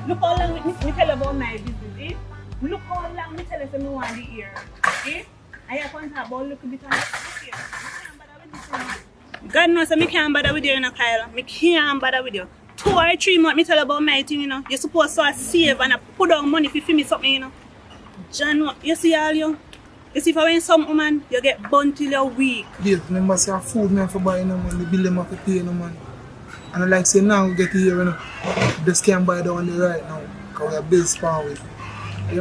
Look how long me tell about my business, eh? Look how long me tell you say me want the ear, eh? I have to talk about look a bit on the ear. God knows that me can't bother with you, you know, Kyle. Me can't bother with you. 2 or 3 months me tell about my thing, you know. You're supposed to save and put down money if you feel me something, you know. John, you see all you? You see if I win some woman, you get burnt till you're weak. Yes, remember say food me have to buy, no man. The bill them have to pay, no man. And I like say now we get here, you know. Just can't buy the one right now. Because we are bills power with.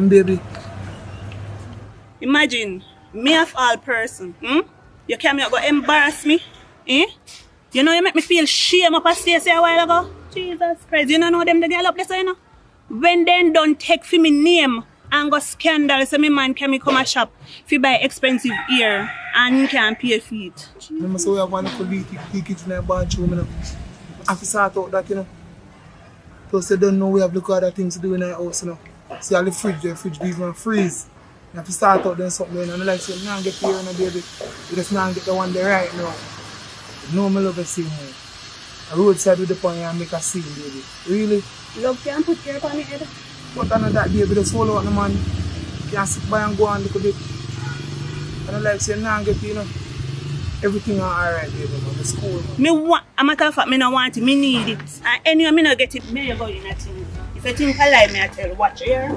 Baby. Imagine, me of all person, you came here go embarrass me, eh? You know you make me feel shame up a Stacey a while ago. Jesus Christ, you know them the girl up there, so you know. When they don't take for me name and go scandal, so me man can come a shop if you buy expensive ear and you can't pay for it. Remember say we have one little kids in the bathroom, you know. I have to sort out that, you know. Plus they don't know we have look other things to do in our house, you know. See all the fridge even freeze. You have to start out doing something, and I like say, now get here, no baby. You just now get the one there right now. You know me love the same way. A roadside with the point and make a scene, baby. Really? Love can put your on your head. But I know that baby, just follow out the man. You can sit by and go on a little bit. And I like say, now get here, you know. Everything alright, baby, man. The school, man. Me want, a matter of fact, me no want it, me need it. And anyway, me no get it, me go in a thing. If you think I lie, me I tell you, watch here.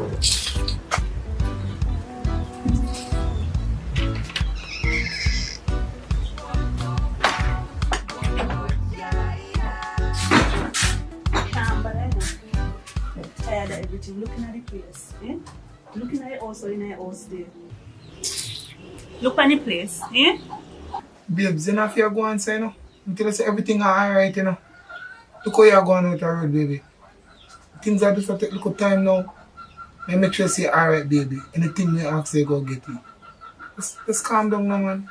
Tired of everything, looking at the place, eh? Looking at it also in the house there. Look at the place, eh? Babes, you know if you're going to say, you know, until I say everything alright, you know. Look how you're going out the road, baby. Things are just going to take a little time now. And make sure you say alright, baby. Anything you ask, you go get it. Just calm down now, man.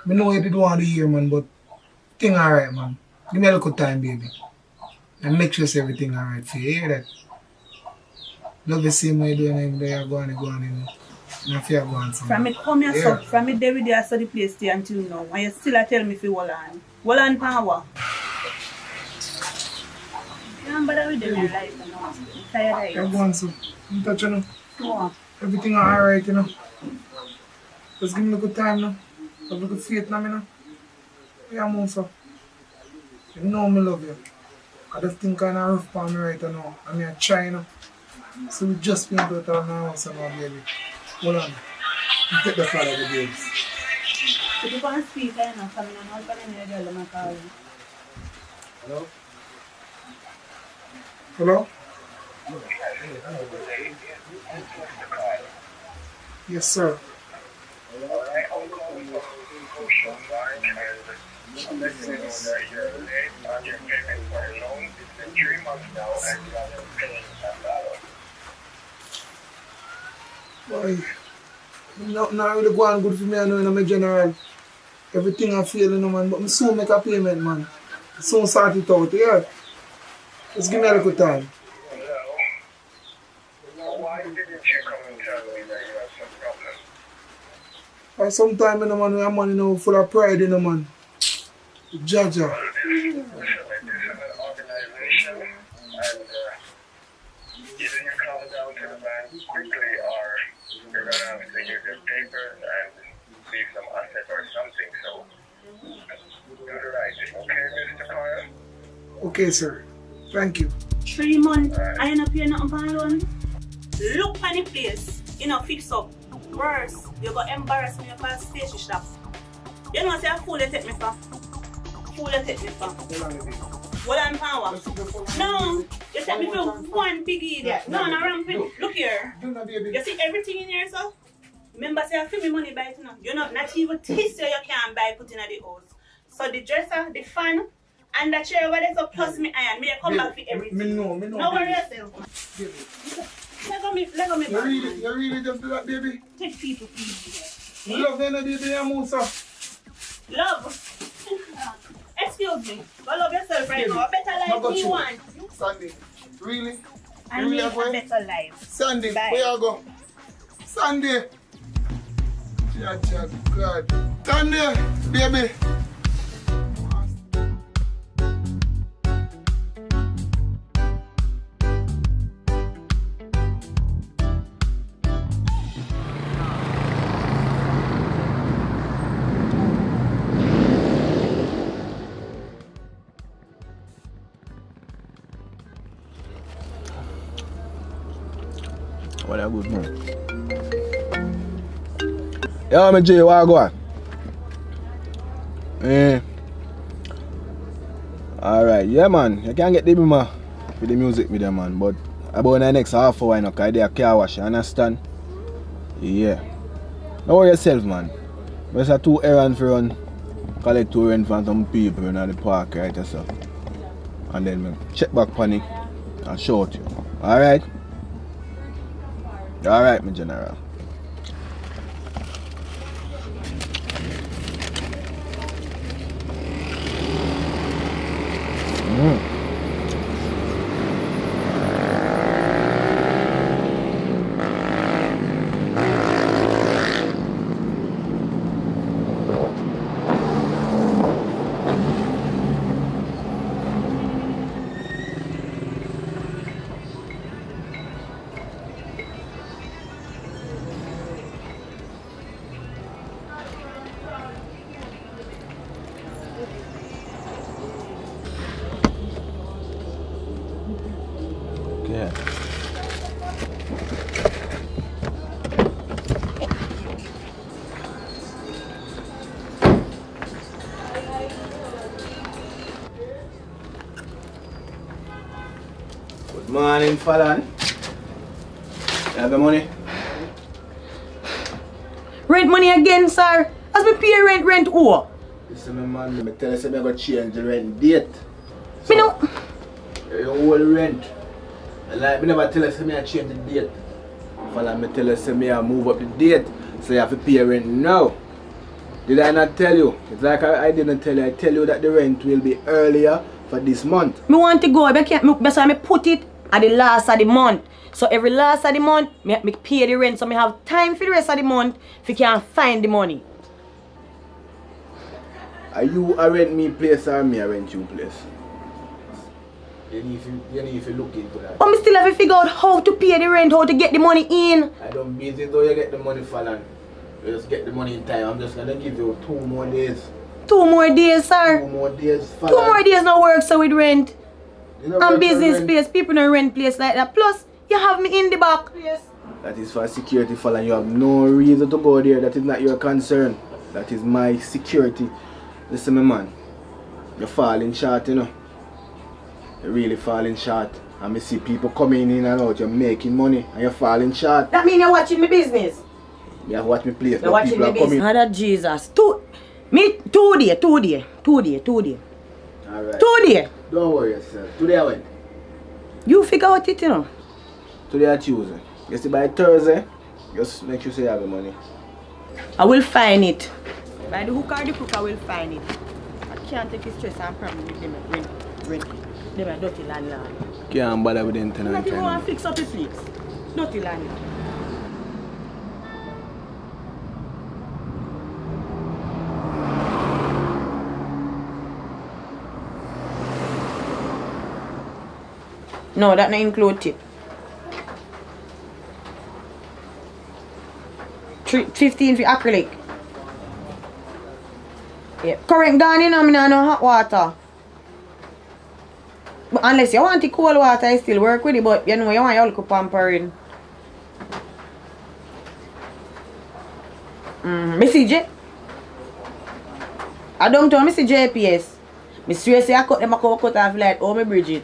I know you did want to hear, man, but thing alright, man. Give me a little time, baby. And make sure you say everything alright for you. You hear that? Love the same way you're doing it, you're going, you know. And if you're going somewhere. From me come here, so, from me there with you, I saw the place there until now. And you still tell me if you hold on. Hold on power. You don't bother with them in your life, you know. I'm tired of it. You're going, so. You touch, you know. No. Everything alright, you know. Just give me a good time, now. Have a good faith now, you know. Yeah, man, so. You know me love you. I just think kind of rough for me right now. I mean, I try, you know. So we just been out of our house now, baby. Hold on. You take the flag of the babes. If you can't speak, I know, coming on all the girl, I'm calling. Hello? Hello? Yes, sir. Boy, not really going good for me, I know, in my general. Everything I feel, you know, man, but I soon make a payment, man. I soon sort it out, yeah? Just give me a little time. Why didn't you come and tell me that you have some problem? Sometimes, you know, man, we have money, you know, full of pride, you know, man. Jaja. Well, this is an organization, and either you come down to the bank quickly, or you're going to have to use your papers and leave some asset or something, so do the right thing, okay, Mr. Kyle? Okay, sir. Thank you. 3 months, I ain't not paying nothing for loan. Look at the place, you know, fix up. Worse, you got embarrass me up at station shop. You know, say a fool you take me for. Fool you take me for. Hold on, power. No, you take me for one big idiot. No, no, ramping. Look here. You see everything in here, so? Remember, say I feel me money buy it, you know. You know, not even tissue you can buy put in the house. So the dresser, the fan, and the chair over there, so plus me iron. Me come back for everything. Me know. No worry yourself. Let go me back. You really just do that, baby? Take people for You love them, baby, I'm also. Love. Excuse me. Go love yourself right now. A better life you want. Sandy, really? I need a better life. Sandy, Bye. where you go? Sandy. Yeah, God. Sandy, baby. What a good man. Yeah, me Jay, what go on? Alright, yeah man, you can get the bima with the music with them man, but about the next half hour, you know, cause they are car wash, you understand? Yeah. Don't worry yourself man. There's a 2 errands for run, collect 2 rent from some people in the park right yourself. And then me check back on it and show it you. Alright? Alright, my general. Yeah. Good morning, Fallon. You have the money? Rent money again, sir. As me pay rent who? Listen, my man, I tell you, I'm going to change the rent date. Me no. Your whole rent. And like, I never tell you, I change the date. Fallon, I tell you, I move up the date. So you have to pay rent now. Did I not tell you? It's like I didn't tell you. I tell you that the rent will be earlier for this month. Me want to go, but I put it at the last of the month. So every last of the month, me pay the rent. So me have time for the rest of the month if you can find the money. Are you a rent me place or me a rent you place? You need to look into that. But me still have to figure out how to pay the rent, how to get the money in. I don't busy though you get the money, Fallon. You just get the money in time. I'm just gonna give you 2 more days. 2 more days, sir. 2 more days, Fallon. 2 more days no work so with rent. You know And work business for rent. place, people don't rent place like that. Plus, you have me in the back. Yes. That is for security, Fallon. You have no reason to go there. That is not your concern. That is my security. Listen, my man. You're falling short, you know. You're really falling short. And I see people coming in and out. You're making money and you're falling short. That mean you're watching my business. You have watch me play. You're watching my business. Mother Jesus. 2 days. Alright. 2 days. Don't worry yourself. Today I went. You figure out it, you know. Today I Tuesday. You see by Thursday, just make sure you have the money. I will find it. By the hook or the crook, I will find it. I can't take the stress and problem with them. Rent. Them are dirty landlord. Can't bother with them tonight. Not even want to fix up the place. Dirty landlord. No, that not include tip. 15 for acrylic. Yeah. Current gone in, I mean, no hot water. But unless you want the cold water, I still work with it, but you know, you want your little pampering. Missy J. I don't tell Missy JPS. I swear say I cut them a cut off like, oh, me Bridget.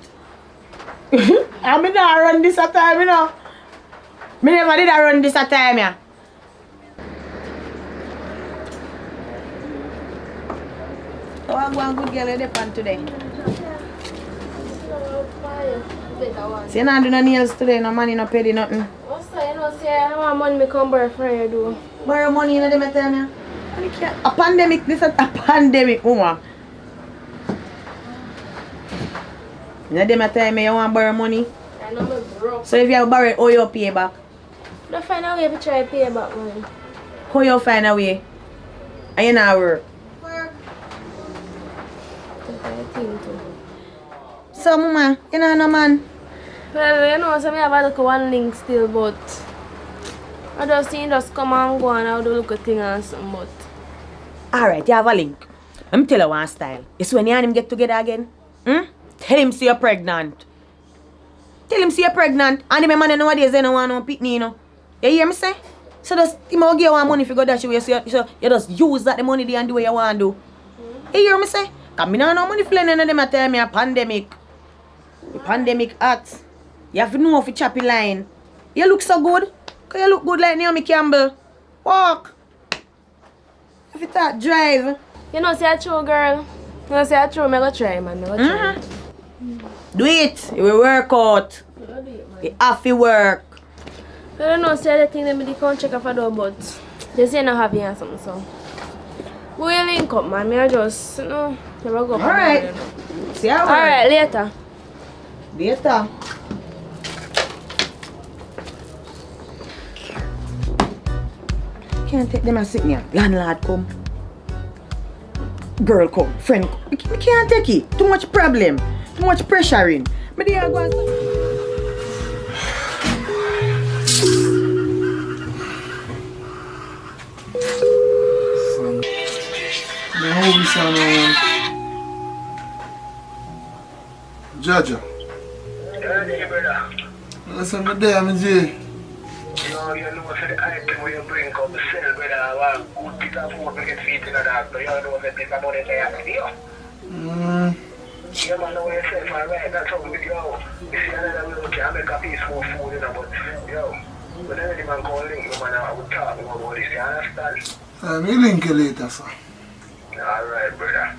I mean, I run this at time, you know. Me never did I run this at time, yeah. So I go and good girl in the pan today. See, you not do no nails today, no money, no pedi, nothing. What's that? You know, say I want money, me come borrow for you, do. Borrow money, you know, them tell me. A pandemic, this is a pandemic, woman. You know, them tell me you want to borrow money. I know me broke. So if you have borrowed, how you pay back? Don't find a way to try to pay back money. How you find a way? And you not work. I think too. So, mama, you know no man. Well, you know, so me have a look at one link still, but I just see just come and go and I'll do look at thing and something, but Alright, you have a link. Let me tell you one style. It's when you and him get together again. Tell him say you're pregnant. Tell him see you're pregnant. And the man nowadays they don't want no pitney, you know. You hear me say? So just him will give you one money if you go dash away. So you just use that the money there and do what you want to do. You hear me say? Cause me not no money for none of them a tell me a pandemic. The pandemic act. You have to know if you choppy line. You look so good. Cause you look good like Naomi Campbell. Walk. If you start drive. You know, say a true girl. You know, say a true, me go try, man. Me go try. Do it. You will work out. You have to work. I don't know, say the thing that me the count check off a door, but they say not happy and something, so. We will link up, man. Me I just, you know, never go. Alright. See how Alright, later. Later. Can't take them and sit me. Landlord come. Girl come. Friend come. Me can't take it. Too much problem. Too much pressuring. Me there go and Son. My home son, Jaja. Yeah, brother. Listen, me there, me J. No, you know, for the item where you bring up the sale, brother, I want good piece of food to get feet in the dark, but you know, the piece of money they have to do. Yeah, man, know yourself, alright, that's how we go. You see another way, okay, I make a piece more food, you know, but, yo, when any man call link, you man, I would talk about this, you understand? Me link you later, sir. Alright, brother.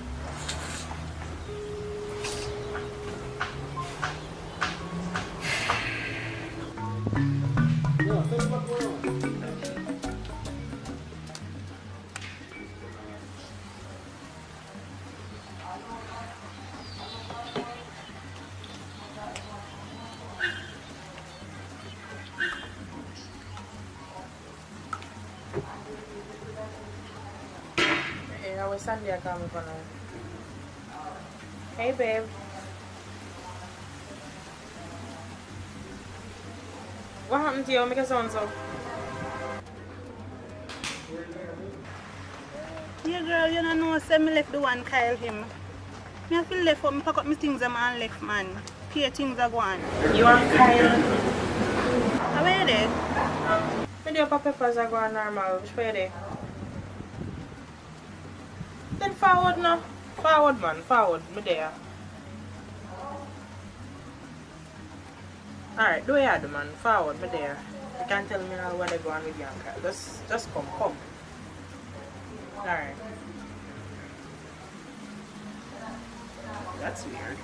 Sunday I come for now. Hey babe. What happened to you? Make a sound so. Yeah, girl, you don't know, say me left the one Kyle him. Me have to left for me pack up my things and man left, man. Pay things are gone. You and Kyle? How are you there? When your peppers are going normal, which way they? Then forward now. Forward man, forward. Me there. Alright, do you do man? Forward, me there. You can't tell me now where they go on with Bianca. Just come. Alright. That's weird.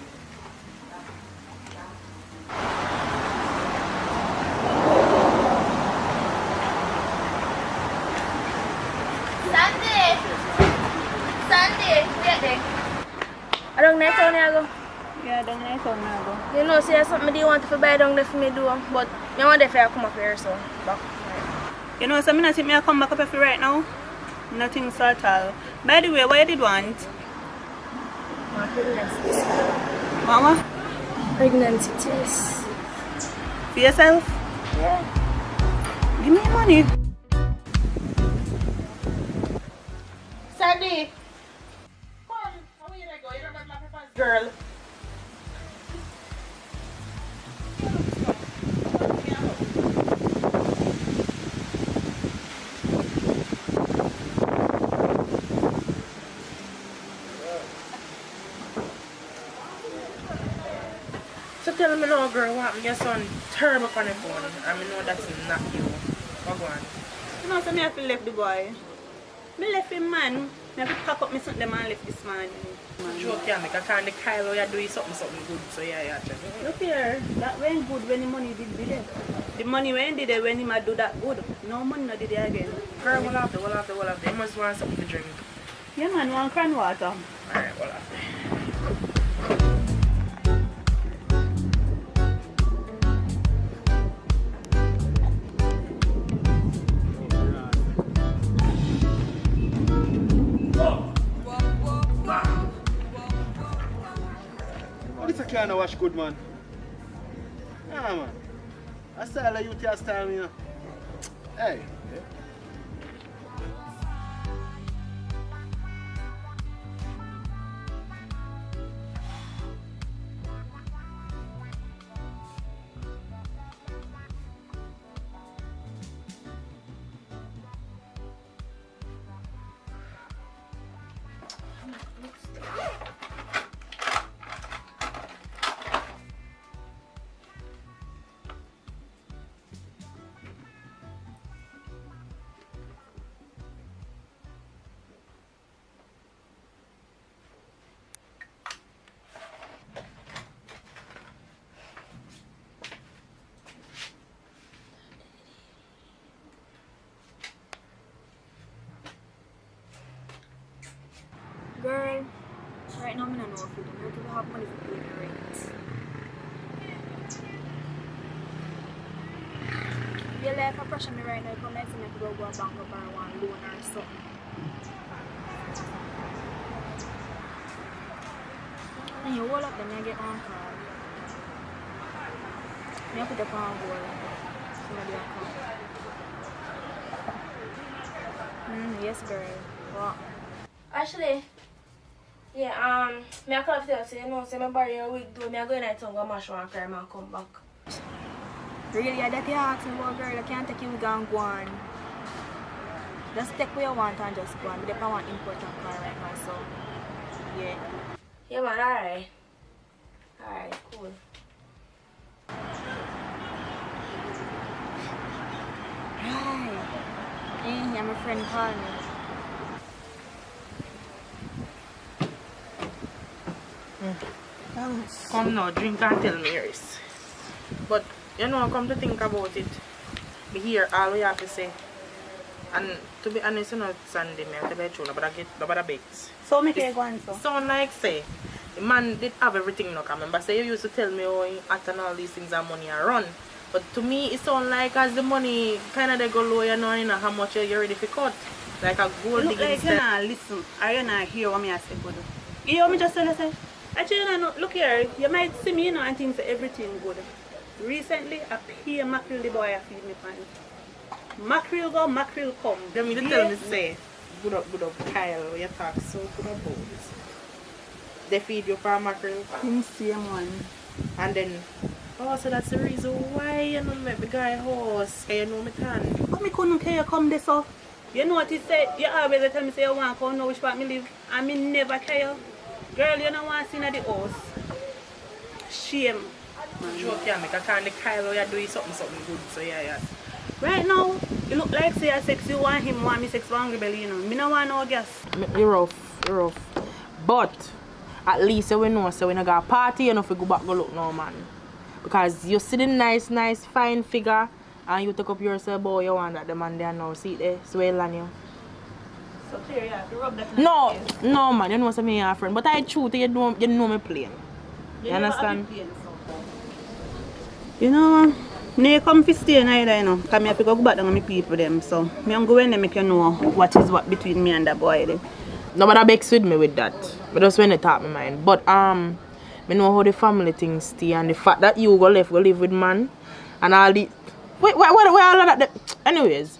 Sunday, wait there. I don't know how to go. Yeah, don't know how to go. You know, say something do you want to buy down there for me do, but I want to come up here, so back. You know, so I think I come back up here right now. Nothing so at all. By the way, what you did want? My pregnancy test. Mama? Pregnancy test. For yourself? Yeah. Give me money. Sandy! Come! How are you go? You don't got my peppers, girl. So tell me now, girl, what happened? Your son terrible on the phone. I know that's not you. What go on? You know, so I have to leave the boy. I left him, man. I have to pack up my something and left this man. Joke, yeah, make a kind of Kyle, you're doing something good, so yeah, check. Look here, that went good when the money did there. The money when did it when he might do that good. No money not did it again. Girl, we'll have to. You must want something to drink. Yeah, man, want cran water. Alright, we'll have to. This a kind of wash good, man. Yeah, man. I style of you style, you know. Hey. I don't even have money for paying the rent. Your life a pressure me right now, come next to me to go a bank or borrow one loan or something. And you hold up them and get on call. Me put up on hold. Somebody will come. Yes, girl. What? Actually, yeah, me I call up to you, you know, say me borrow your wig do, me I go in at town, go mash one crime and come back. Really, that you ask me about, girl, I can't take you wig and go on. Just take what you want and just go on. But if I want important car right now, so yeah. Yeah man, alright. Alright, cool. Right. Yeah, my friend called me. Come now, drink and tell me yours. But you know, come to think about it, me hear all we have to say. And to be honest, you know, Sunday, me have to be true, but I get the bakes. So me can go on so. Sound like say, the man did have everything now. I remember say you used to tell me how he at and all these things and money are run. But to me, it sound like as the money kind of they go low, you know how much you're ready for cut. Like a gold Look digging like you not listen, or you not hear what me I say, good. You hear me just tell you say, actually, you know, look here, you might see me, you know, and think that everything good. Recently, I pay mackerel the boy I feed me pan. Mackerel go, mackerel come. Them you tell me say, good up, Kyle, you talk so good about this. They feed you for mackerel. Same one. And then, oh, so that's the reason why you know make the guy horse, you know me can. But me couldn't care come this so. You know what he said? You always tell me say you want to come know which part me live. And me never care. Girl, you don't want to see in the house. Shame. Joke yeah, make a can the Kyle you doing something good, so yeah. Right now, you look like say I sex you want him, want me sex for hungry belly, you know. Me no want no gas. You're rough. But at least we know so when I got a party, you know if we go back go look no man. Because you see the nice, fine figure and you take up yourself boy you want that the man there now. See it there, swell on you. So clear, yeah, to rub that No man, you know what I mean, your friend. But I truth you know me plain. You understand? You know, me come to stay neither, you know. Because I have to go back down on my people them. So I'm going to make you know what is what between me and that boy them. Nobody begs with me with that. But that's when it taught my mind. But me know how the family things stay and the fact that you go live with man and all the wait all of that anyways.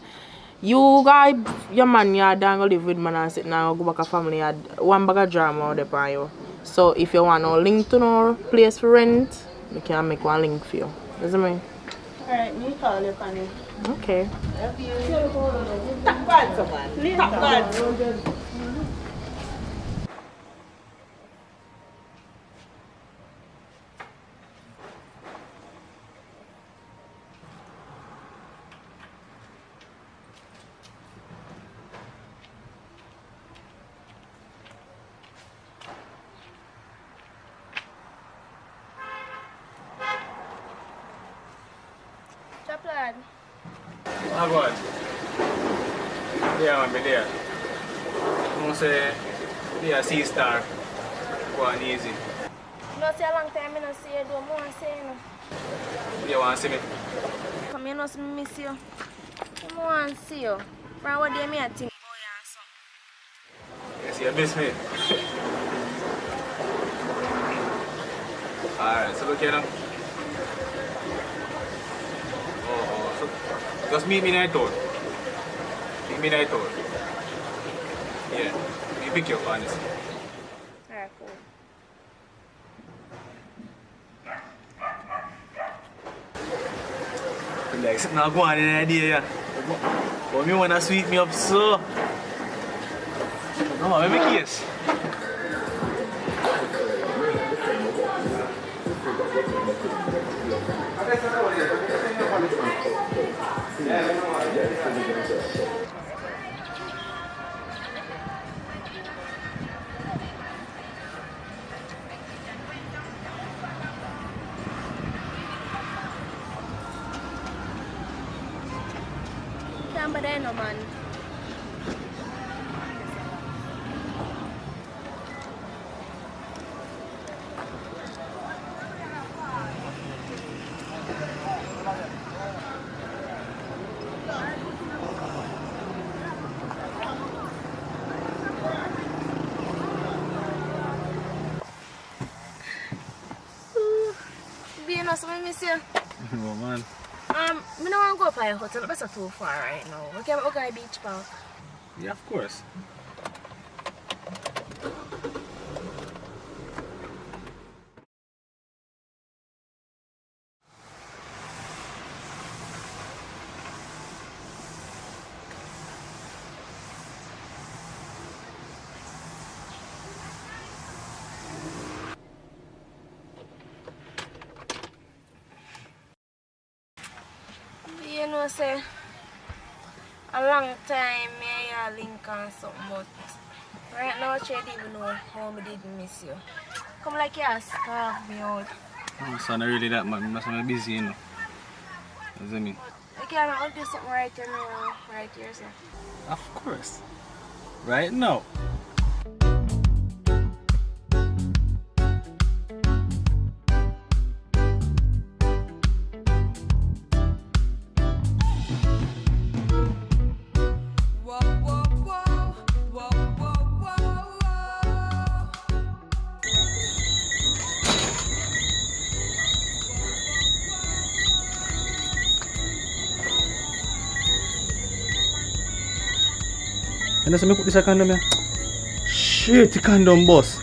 You guys your man you don't go live with man and sit now go back a family had one bag of drama out there for you. So if you want no link to no place for rent, we can make one link for you. Does it mean? Alright, me call you, Fanny. Okay. Top God, man. Top God. Chaplain. Ah, go on. Yeah, man, be there. You know, say, be a C-star. Go on easy. No say a long time I don't see you, don't want to say no. You want to see me? Come here, no see me miss you. I want to see you. From what day me I think about you and so. Yes, you miss me. Alright, so look here now. So just meet me in the town. Yeah, me pick you up, honestly. Alright, cool. Like, sitting now go on in the idea, yeah. But me wanna sweet me up so. No, let me kiss. Can't bother no man. know, so I miss you. Oh man. Me don't want to go up at your hotel. That's too far right now. We can go to beach park. Yeah, of course. You know, say, a long time me and link on something, but right now I don't even know how I did miss you. Come like you starve me out. Oh, son, not really that, man. I'm busy, you know. What does that mean? I can't do something right here now, right here, sir. Of course. Right now. And that's me put this condom here. Shit, the condom boss.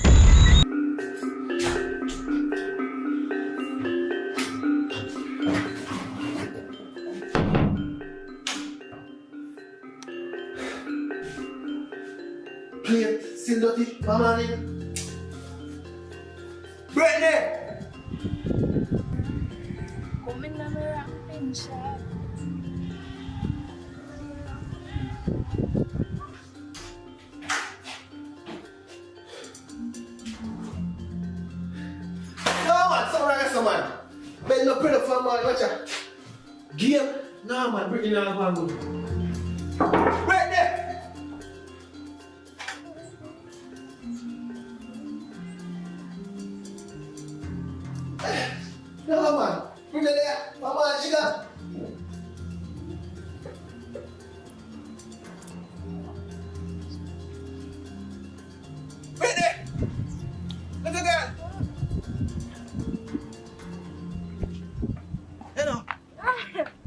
Plate, still dirty, mama in. Brittany! Come in and rock and shop. No man, something like that, man. Bet no pretty for man, watch out. Game? No man, Brittany not going good. Brittany! No man, Brittany there, mama, she got. Brittany! Look at that! Hello.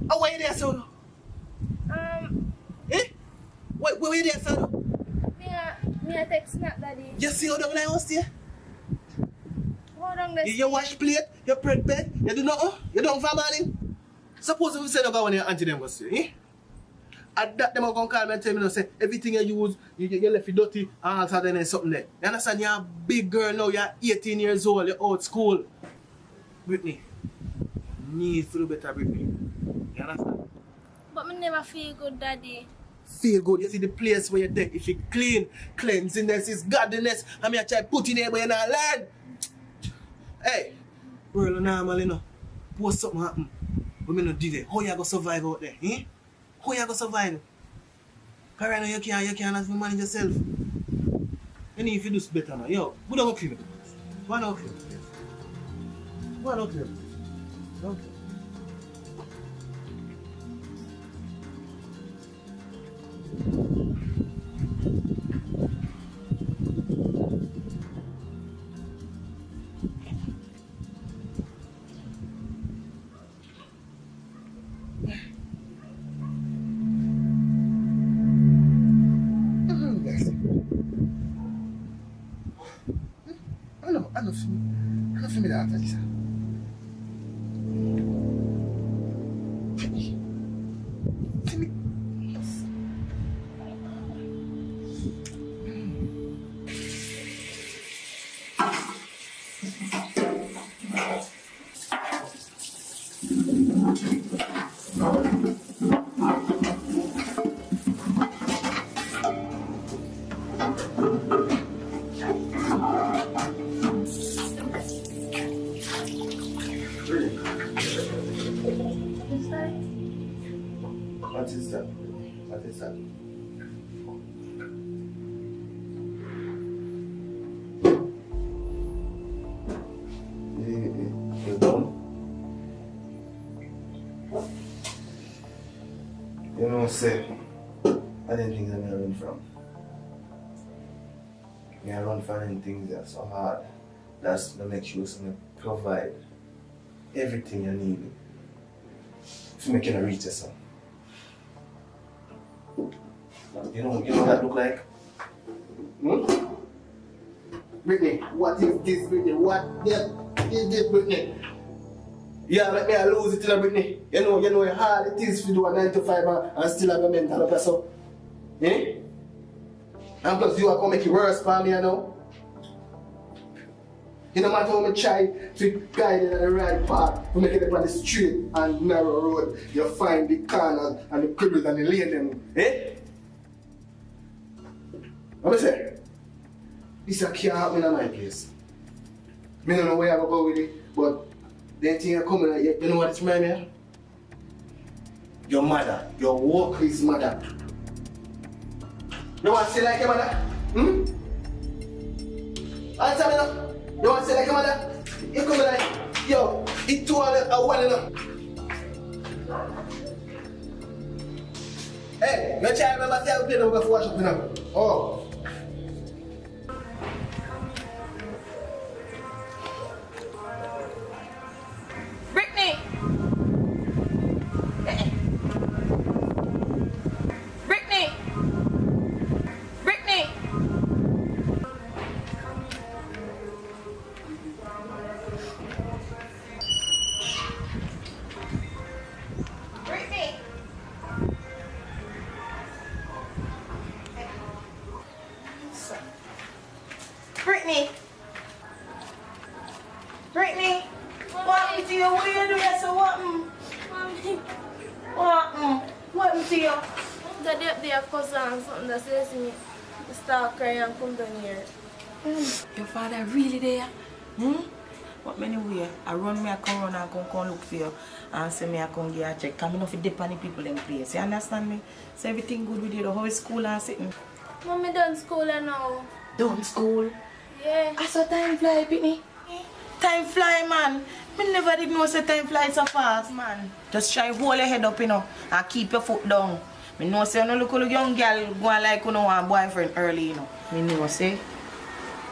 Oh, where you there, son? Eh? Where you there, son? Me a text snap daddy. You see how down the house there? Hold on this. You wash plate, you prep bed, you do nothing, you don't for morning. Suppose if you say no go when your auntie them go see, eh? At that them are gonna call me and tell me no say everything you use, you left it dirty and all that and something there. You understand? You're a big girl now, you're 18 years old, you're out school. Brittany, need to do better, Brittany. You understand? But me never feel good, daddy. Feel good. You see the place where you're dead. If you clean, cleanliness is godliness. I mean, I try put in there, but you're not learn. Hey, world normal, you know. Post something happen. But me not do that. How you gonna survive out there? Eh? How you gonna survive? Because right now you can't have to manage yourself. And if you do better now, yo, we don't go clean it. Why not clean it? Why not clean it? Don't clean it. I don't feel me that after this. What is that? What is that? You done? You know, say, I didn't think that I run from. I run from things that are so hard. That's to make sure something provide. everything you need to make you reach yourself. You know what that look like? Hmm? Brittany, what is this, Brittany? What is this, Brittany? Yeah, let me lose it to Brittany. You know how hard it is to do a 9 to 5 and still have a mental pressure. Eh? And plus you are going to make it worse for me, you know? You no matter how much try to guide it on the right path, to make it on the straight and narrow road, you find the corners and the cribbles and the lane them. Eh? What I say? This can't happen in my place. I don't know where I go with it, but the thing are coming, you know what it's reminds me of? Your mother, your workplace mother. You want to say like your mother? Hmm? Answer me now. You want to say like your mother? You come like, yo, it's 2 hours a one enough. Hey, no child remember say I play them before wash up now. Oh. Brittany! Brittany! Brittany! Brittany! Brittany! Brittany! What happened to you? What are you doing? So what? Mommy, What happened to you? the day up there cousin something that says to me, start crying and come down here. Your father really there? But anyway, I run me, I come run and come look for you and say me I come get a check. Come enough to depend on people in place. You understand me? So everything good with you, the whole school and sitting. Mommy done school now. Done school? Yeah. I saw time fly, Pitney. Time fly, man. Me never did know say time fly so fast, man. Just try hold your head up, you know, and keep your foot down. Me know say you no look a young girl going like you know want boyfriend early, you know. Me know say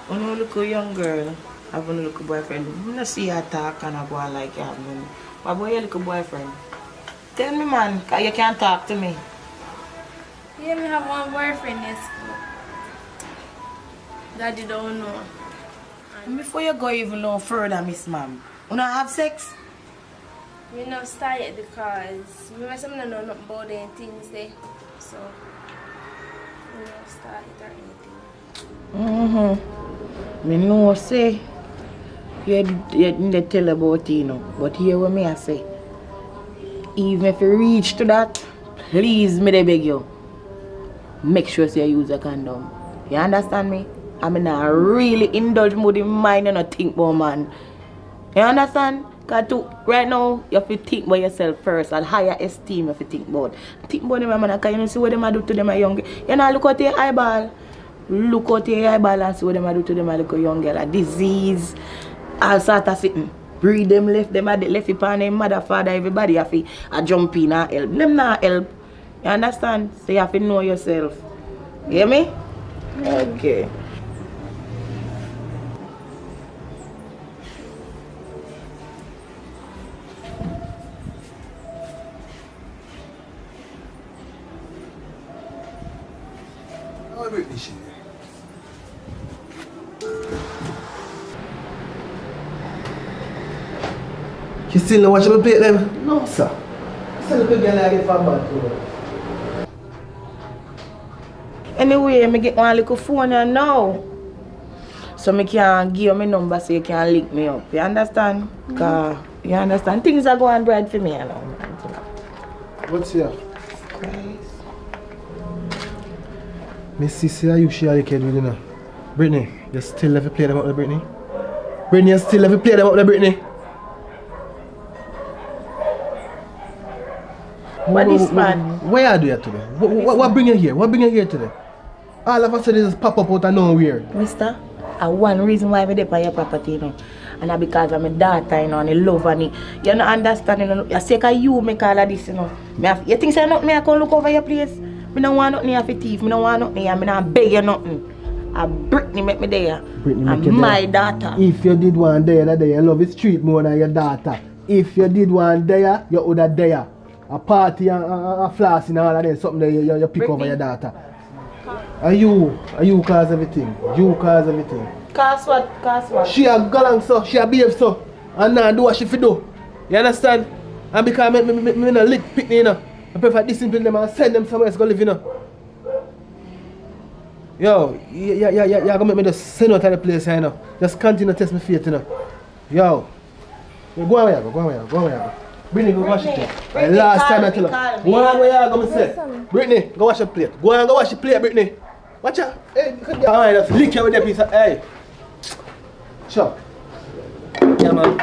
you no look a young girl have a look a boyfriend. Me no see her talk and I go on like you have no. But boy you look a boyfriend. Tell me, man, cause you can't talk to me. Yeah, me have one boyfriend in school. Daddy don't know. And before you go even no further, Miss Ma'am, you not have sex? Me not start yet because me myself don't know nothing about them things there. So me not start it or anything. Me know say you didn't tell about it, you know. But here what me I say. Even if you reach to that, please me they beg you. Make sure say you use a condom. You understand me? I mean I really indulge mood in mind and not think about man. You understand? Because right now, you have to think about yourself first and higher esteem you have to think about. Think about them, man, because you see what them do to them young girl. You know, look at your eyeball. Look at your eyeball and see what them do to them little young girl. A disease, all sort of sitting. Breed them, left them, left it on them mother, father, everybody have to jump in and help. Them not help. You understand? So you have to know yourself. You hear me? Okay. How about this shit? You still not watching me play them? No, sir. Still the girl I get from back to. Anyway, I get one little phone now. So I can give you my number so you can link me up. You understand? Cause you understand? Things are going bright for me you know. What's here? Christ. Miss Sissy, are you sure you can with you now? Brittany, you still ever play them up there, Brittany? Brittany, you still ever play them up there, Brittany? What this man? Where are you today? What bring you here? What bring you here today? All of a sudden just pop up out of nowhere. Mister, one reason why I'm there for your property, you know. And that's because I'm a daughter, you know, and I love and you don't understand, you know. I say that you make all of this, you know. You think say nothing, I can look over your place? I don't want nothing here for thief. I don't want nothing here. I don't beg you nothing. Brittany make me there. Brittany make and you my there. daughter. If you did one day, that day, you love the street more than your daughter. if you did one there, you would have there. A party and a floss and all of that, something that you pick over your daughter. Are you cause everything? You cause everything. Cause what? Cause what? She a galang so, she a behave so, and now do what she fi do. You understand? And because me no lick pick you know, I prefer discipline them and send them somewhere else go live you know. Yo, you're gonna make me just send out of the place you know. Just continue to test my faith you know. Yo, go on where you go. Brittany, go wash your plate. Last time I tell her, go on where you go, me say. Brittany, go wash your plate. Go on, go wash your plate, Brittany. Watch out. Hey, alright, just lick you with that piece of, hey. Sure. Yeah, man.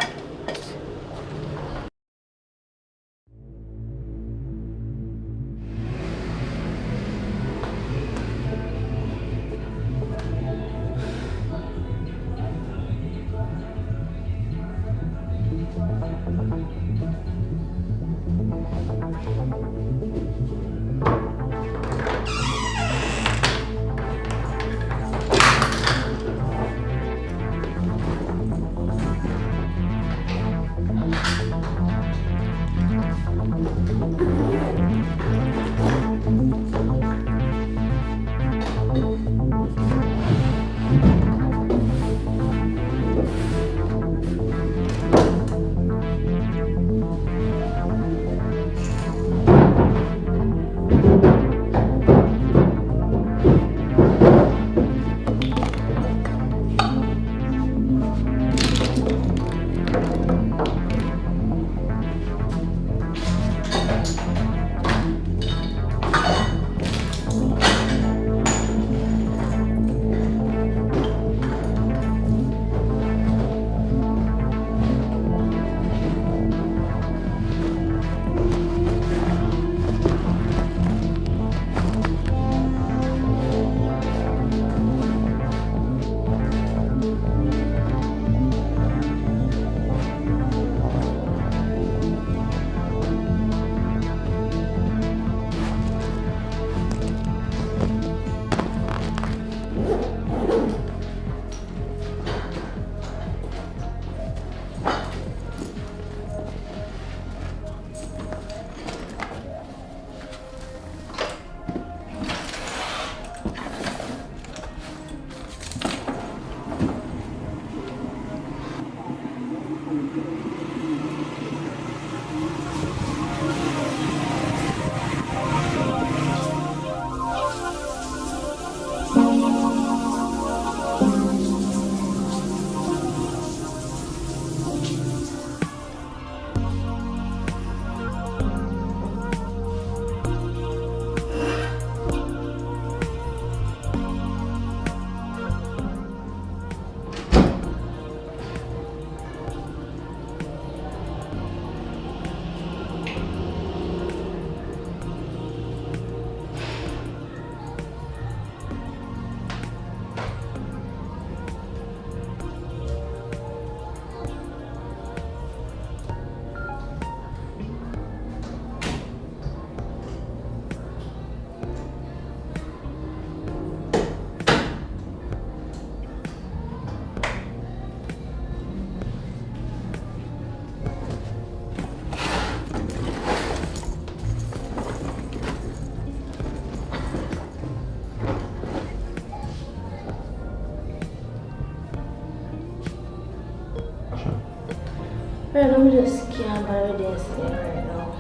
Well, I'm just can't bear this thing right now.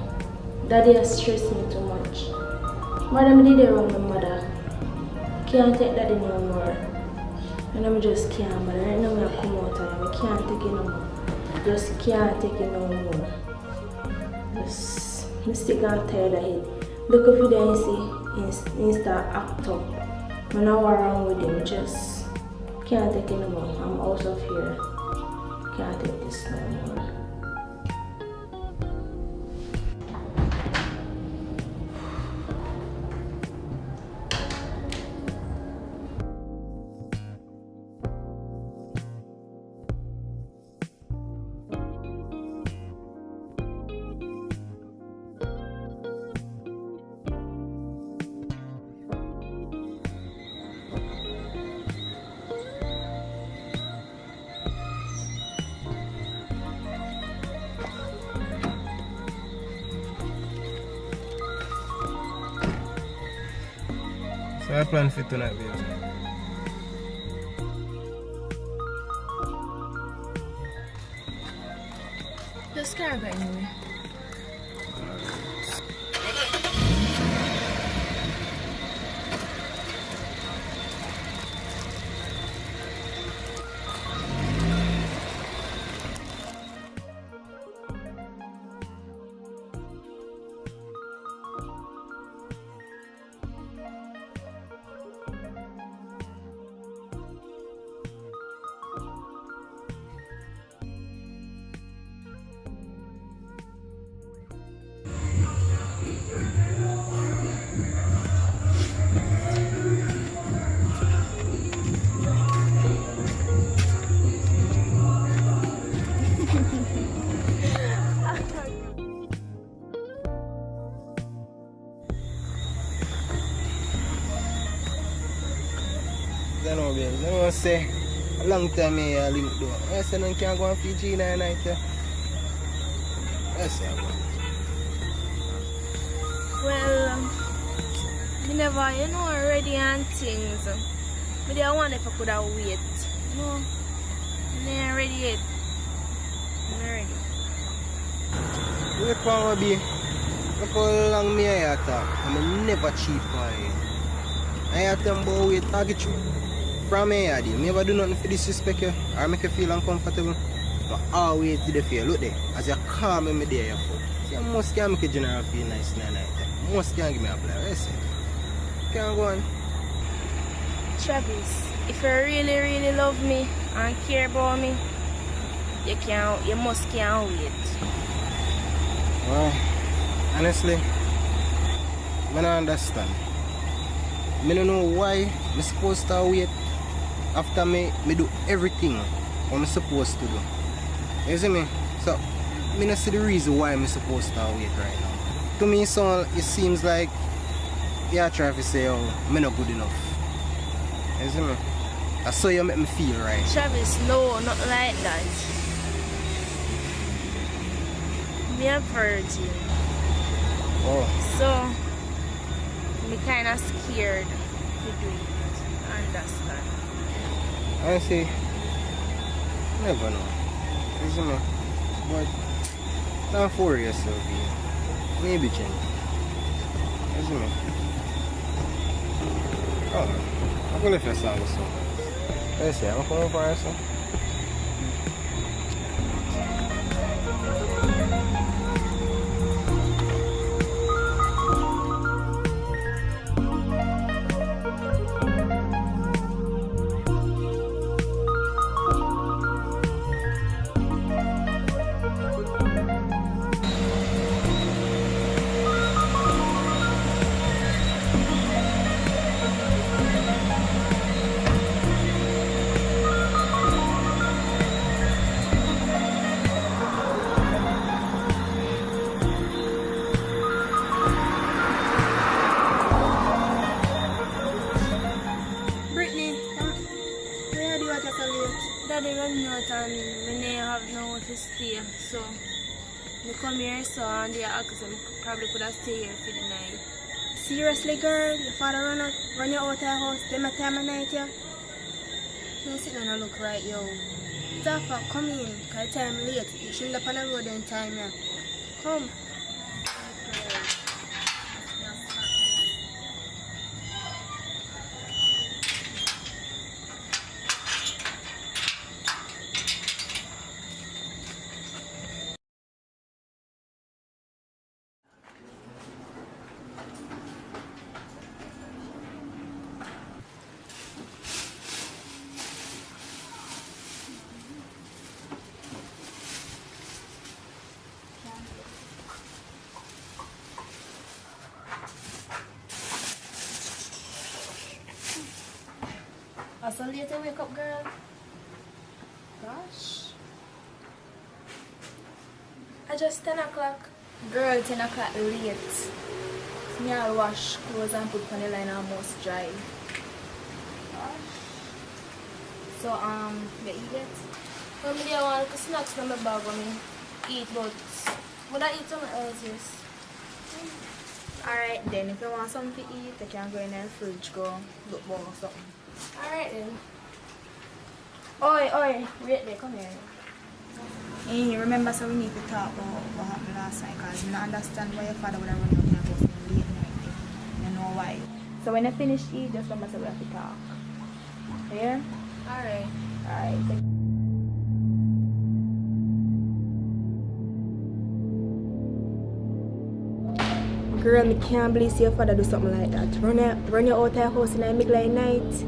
Daddy has stressed me too much. Madam did it wrong, my mother. Can't take daddy no more. And I'm just can't bear right now. I come out and I can't take it no more. Just can't take it no more. Just I'm sick and tired of it. Look up video and see Insta act up. When I was wrong with him, just can't take it no more. I'm out of here. Can't take this no more. So I plan for tonight, baby. Just carry back anyway. I know, baby. I want to say, a long time I link though. I said, I can't go on Fiji night. I say, Well, me never, ready and things. But I wonder if I could have wait. No, I ain't ready yet. I'm not ready. wait for me, baby. Look how long me I talk. I'm never cheap on you. I tell them about wait, target you. From me, I never do nothing for disrespect you or make you feel uncomfortable. But always did the feel. Look there, as you calm me there, your foot. See, I must can't make a general feel nice night. Most can't give me a play. I say, can't go on. Travis, if you really, really love me and care about me, you must can't wait. Well, honestly, I don't understand. I don't know why I'm supposed to wait after me do everything what I'm supposed to do. You see me? So, I don't see the reason why I'm supposed to wait right now. To me, so it seems like you're trying to say, oh, I'm not good enough. You see me? That's how you make me feel, right? Travis, no, not like that. Me a virgin. Oh. So, me kind of scared to do it. Understand? I say, never know. You see me? But, don't worry yourself, yeah. Maybe change. You see me? Oh, I'm going to lift your song with some. Let's see, I'm going to find some. Daddy run out and we never have nowhere to stay, so we come here so and they ask them probably could have stayed here for the night. Seriously, girl, your father run you out of your house, them a time of night, yeah? Don't sit down and look right, yo. Zaffa, come in, cause time late. You shouldn't up on the road in time, yeah. Come. So late to wake up, girl. Gosh. I just 10 o'clock. Girl, 10 o'clock late. Me I'll wash clothes and put on the line almost dry. Gosh. So, you eat it? Well, I want snacks from my bag when I eat, but would I eat something else, yes? Alright then, if you want something to eat, you can go in the fridge, go look more or something. Alright then. Oi, wait there, come here. Hey, remember, so we need to talk about what happened last night, because I don't understand why your father would have run out your house in late night. You know why. So when I finish eat, just remember, so we have to talk. Yeah? Alright. Alright. Girl, me can't believe your father do something like that. Run you out of your house in the middle of the night.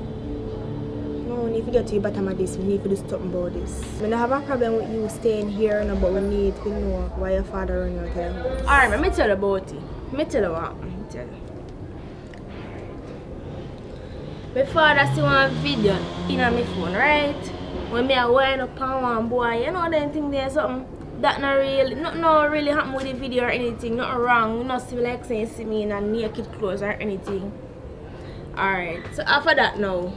No, we need to get to the bottom of this. We need to do something about this. We don't have a problem with you staying here, no, but we need to know why your father run you out of your house. Alright, let me tell you about it. Let me tell you what. Let me tell you. My father see one video in my phone, right? When me a wind up on one boy, you know them thing there something. That not really happen with the video or anything. Nothing wrong. You not see like saying see me in a naked clothes or anything. Alright. So after that now,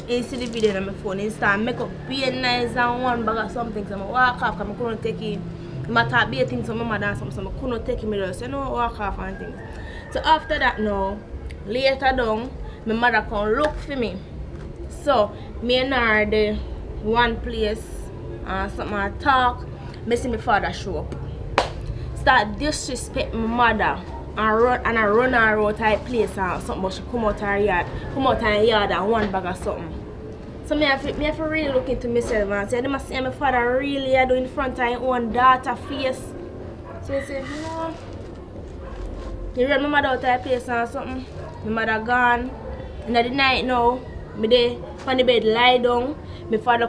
you see the video on my phone. You start make up be nice and one bag of something. So I walk off because I couldn't take it. I thought be things from my mother and something. So I couldn't take it. So I know walk off and things. So after that now, later down, my mother come look for me. So me and her the one place. Something I talk, I see my father show up. Start disrespect my mother and I run her out her place or something, but she come out her yard and one bag of something. So me have to really look into myself and say, I must see my father really do in front of his own daughter face. So I said, no. You run my mother out her place or something. My mother gone. In the night now, me there on the bed lie down. My father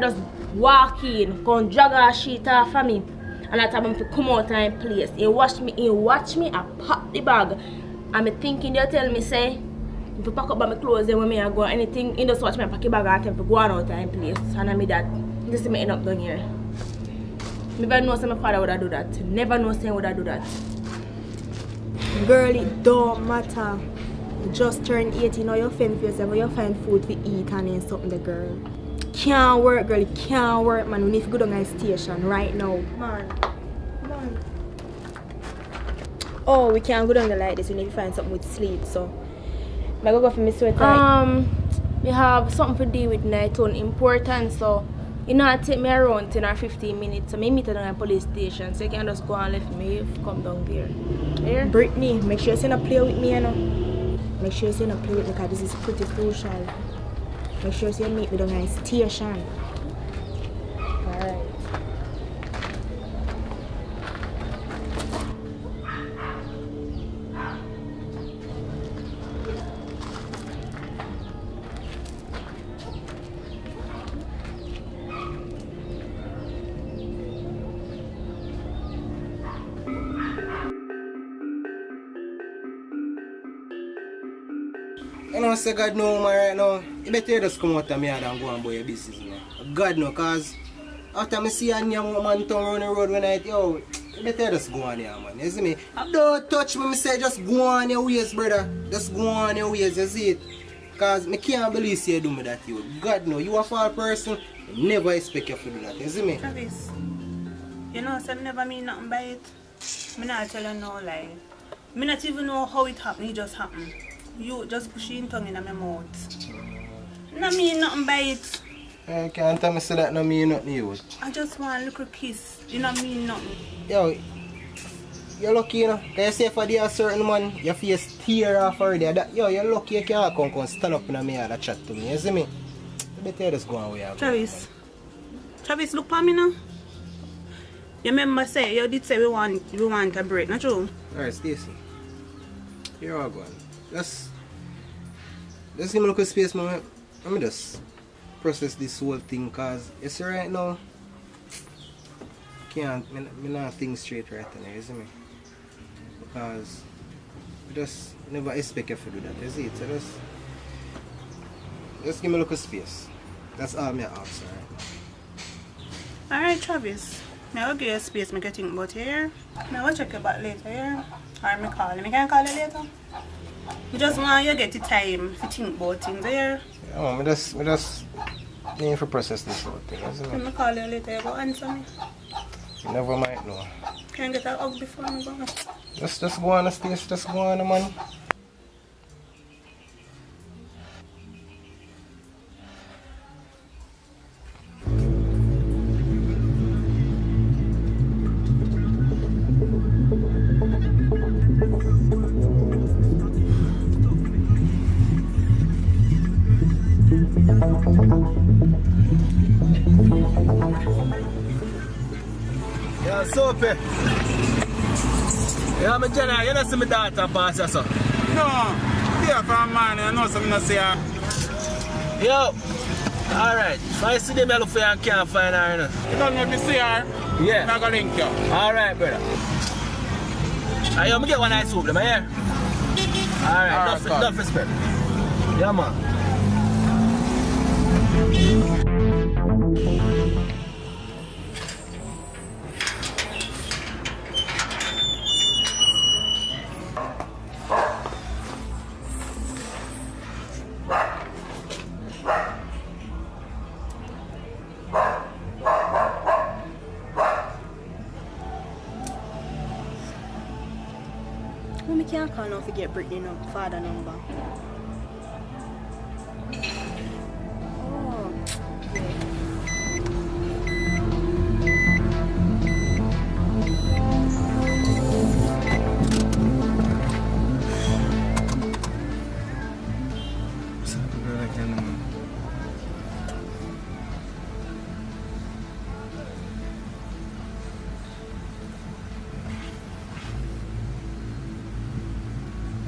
just walk in, come drag her sheet off of me, and I tell him to come out and place. He watch me, I pop the bag. And me thinking they tell me say, if you pack up my clothes then when me I go anything, he just watch me pack the bag and tell me to go on out and place. And I mean that just me end up down here. Never know say my father would have do that. Never know say would have do that. Girl, it don't matter. You just turn 18 now, you fend for yourself, you find food to eat and then something the girl. Can't work, girl, it can't work, man. We need to go down to the station right now. Man. Oh, we can't go down there like this. We need to find something with sleep, so I go for my sweater. We have something to do with night on important, so you know it take me around 10 or 15 minutes. So I meet her down at the police station, so you can just go and left me if you come down there. Here? Brittany, make sure you not play with me, you know. Make sure you not play with me because this is pretty crucial. Make sure you meet me down at the station. Alright. You know, say God know, man, right now. You better just come out of me and go and buy your business, man. God know, cause after I see a young man turn around the road one night, yo, you better just go on here, man. You see me? Don't touch me, say just go on your ways, brother. Just go on your ways, you see it? Cause I can't believe you do me that, you. God know, you a foul person, I never expect you to do that, you see me? Travis, you know, so I never mean nothing by it. I not tell you no lie. I not even know how it happened, it just happened. You just push your tongue in my mouth. I mean nothing by it. You can't tell me so that no mean nothing, you. I just want a little kiss. You don't mean nothing. Yo, you're lucky, you know. Can you say for there a certain man, your face tear off already. That, yo, you're lucky you can't come stand up in me and chat to me. You see me? You better just go away. Travis, look for me now. You remember say, you did say we want a break, not true? Alright, Stacy. Here I go. Just give me a little space, man. Let me just process this whole thing, cause you see right now, me not think straight right now, you see me? Because I just never expect you to do that, you see it? So just give me a little space. That's all me ask, alright? Alright, Travis. I'll give you space, I can think about you here. I'll check you back later, yeah? Or I call you. I can call you later. You just want you get the time to think about things there. Yeah, I just need to process this whole thing. Let me call you later, you go answer me. You never might know. Can I get a hug before I go? Just go on the stage, just go on, man. Yeah, Soapy. Yeah, my Jenna, you don't see my daughter pass us up. No, yeah, from man, I know something to say. Yo, alright. If I see them, I look for you and can't find her, you know. You don't let me see her? Yeah. I'm not gonna link you. Alright, brother. Yo, me get one nice soup, them, here. Alright, enough respect. Yeah, man. Mommy can't call now to get Brittany no father number. Oh,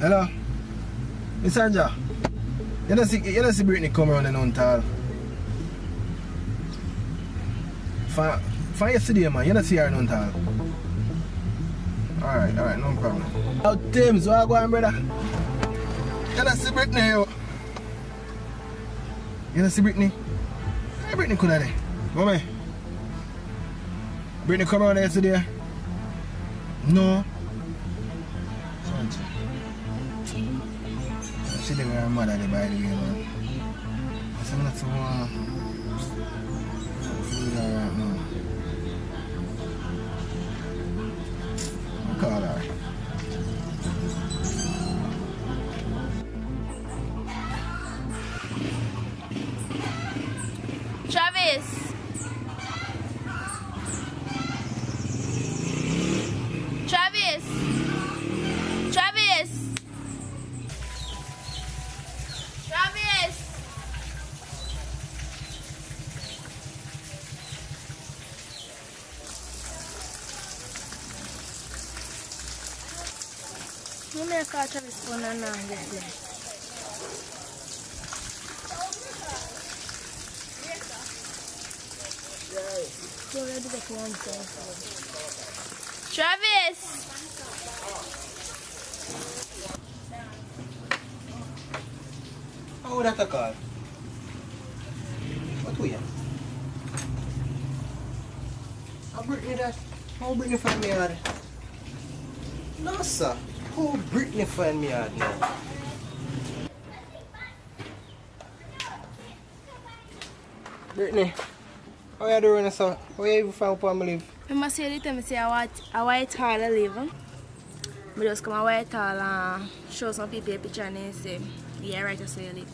Hello? Miss Anja, you don't see Brittany come around and on tall. Find yesterday, man. You don't see her on tall. Alright, no problem. Now, TINGZ, where you going, brother? You don't see Brittany, yo. You don't see Brittany? Hey, Brittany could have there. Mommy. Brittany come around yesterday? No. She didn't wear her mother there, by the way, man. I said, I'm not so feel alright now. I'll call her. Travis! Travis! Travis! Travis! No me call Travis phone and now get there. Travis! How would that call? What we have? How Brittany that? How Brittany find me hard? No, sir. How Brittany find me hard now? Brittany, how you doing, sir? How you even find upon me live? I must say it me say I white hall I live. I just come a white hall and show some people a picture and they say, yeah, right, I say you live.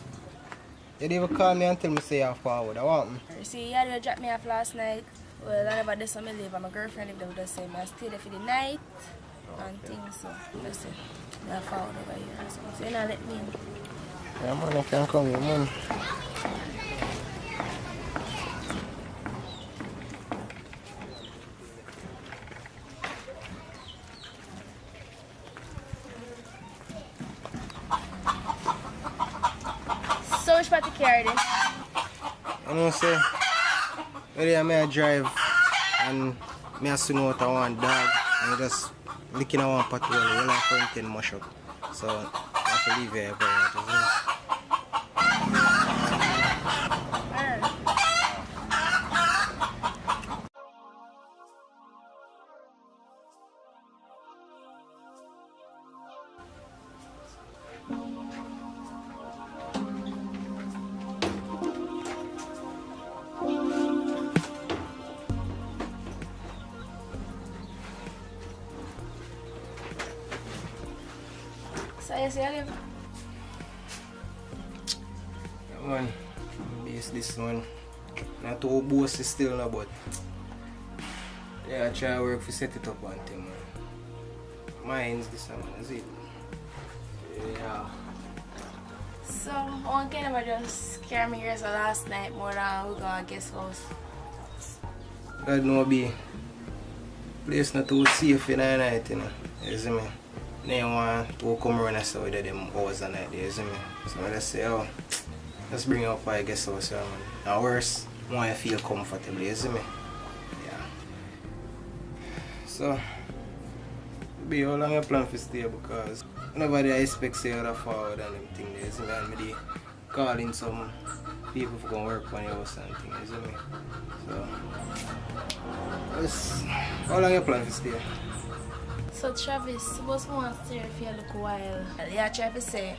You didn't even call me and tell me say you're forward. I want me. See, you dropped me off last night. Well, I never did some live and my girlfriend lived there with the same. I stayed there for the night and things, so that's it. I'm forward over here. So you know, let me in. Yeah, man, I can't come here, man. So which part to carry this? I know, say, whether I may drive and me swing out of one dog and just licking at one patrol, when I front end mash up. So I have to leave here, but So you see, I live. Yeah, man, base this one. Not too bossy still, no, but yeah, I try to work to set it up one thing, man. Mine's this one, is it? Yeah. So, one can never just scare me here so last night more than we go to guest house. God know be. Place not too safe in the night, you know. You see me? They want to come around and say with them hours and night, you see me? So I just say, oh, let's bring you up for a guest house, man. And worse, want you feel comfortable, you see me? Yeah. So, be how long you plan to stay because nobody expect say you're forward and everything, you see me? And me calling some people for go work on your house and things, you see me? So, yes. How long you plan to stay? So Travis, suppose we want to stay here for a little while. Yeah, Travis say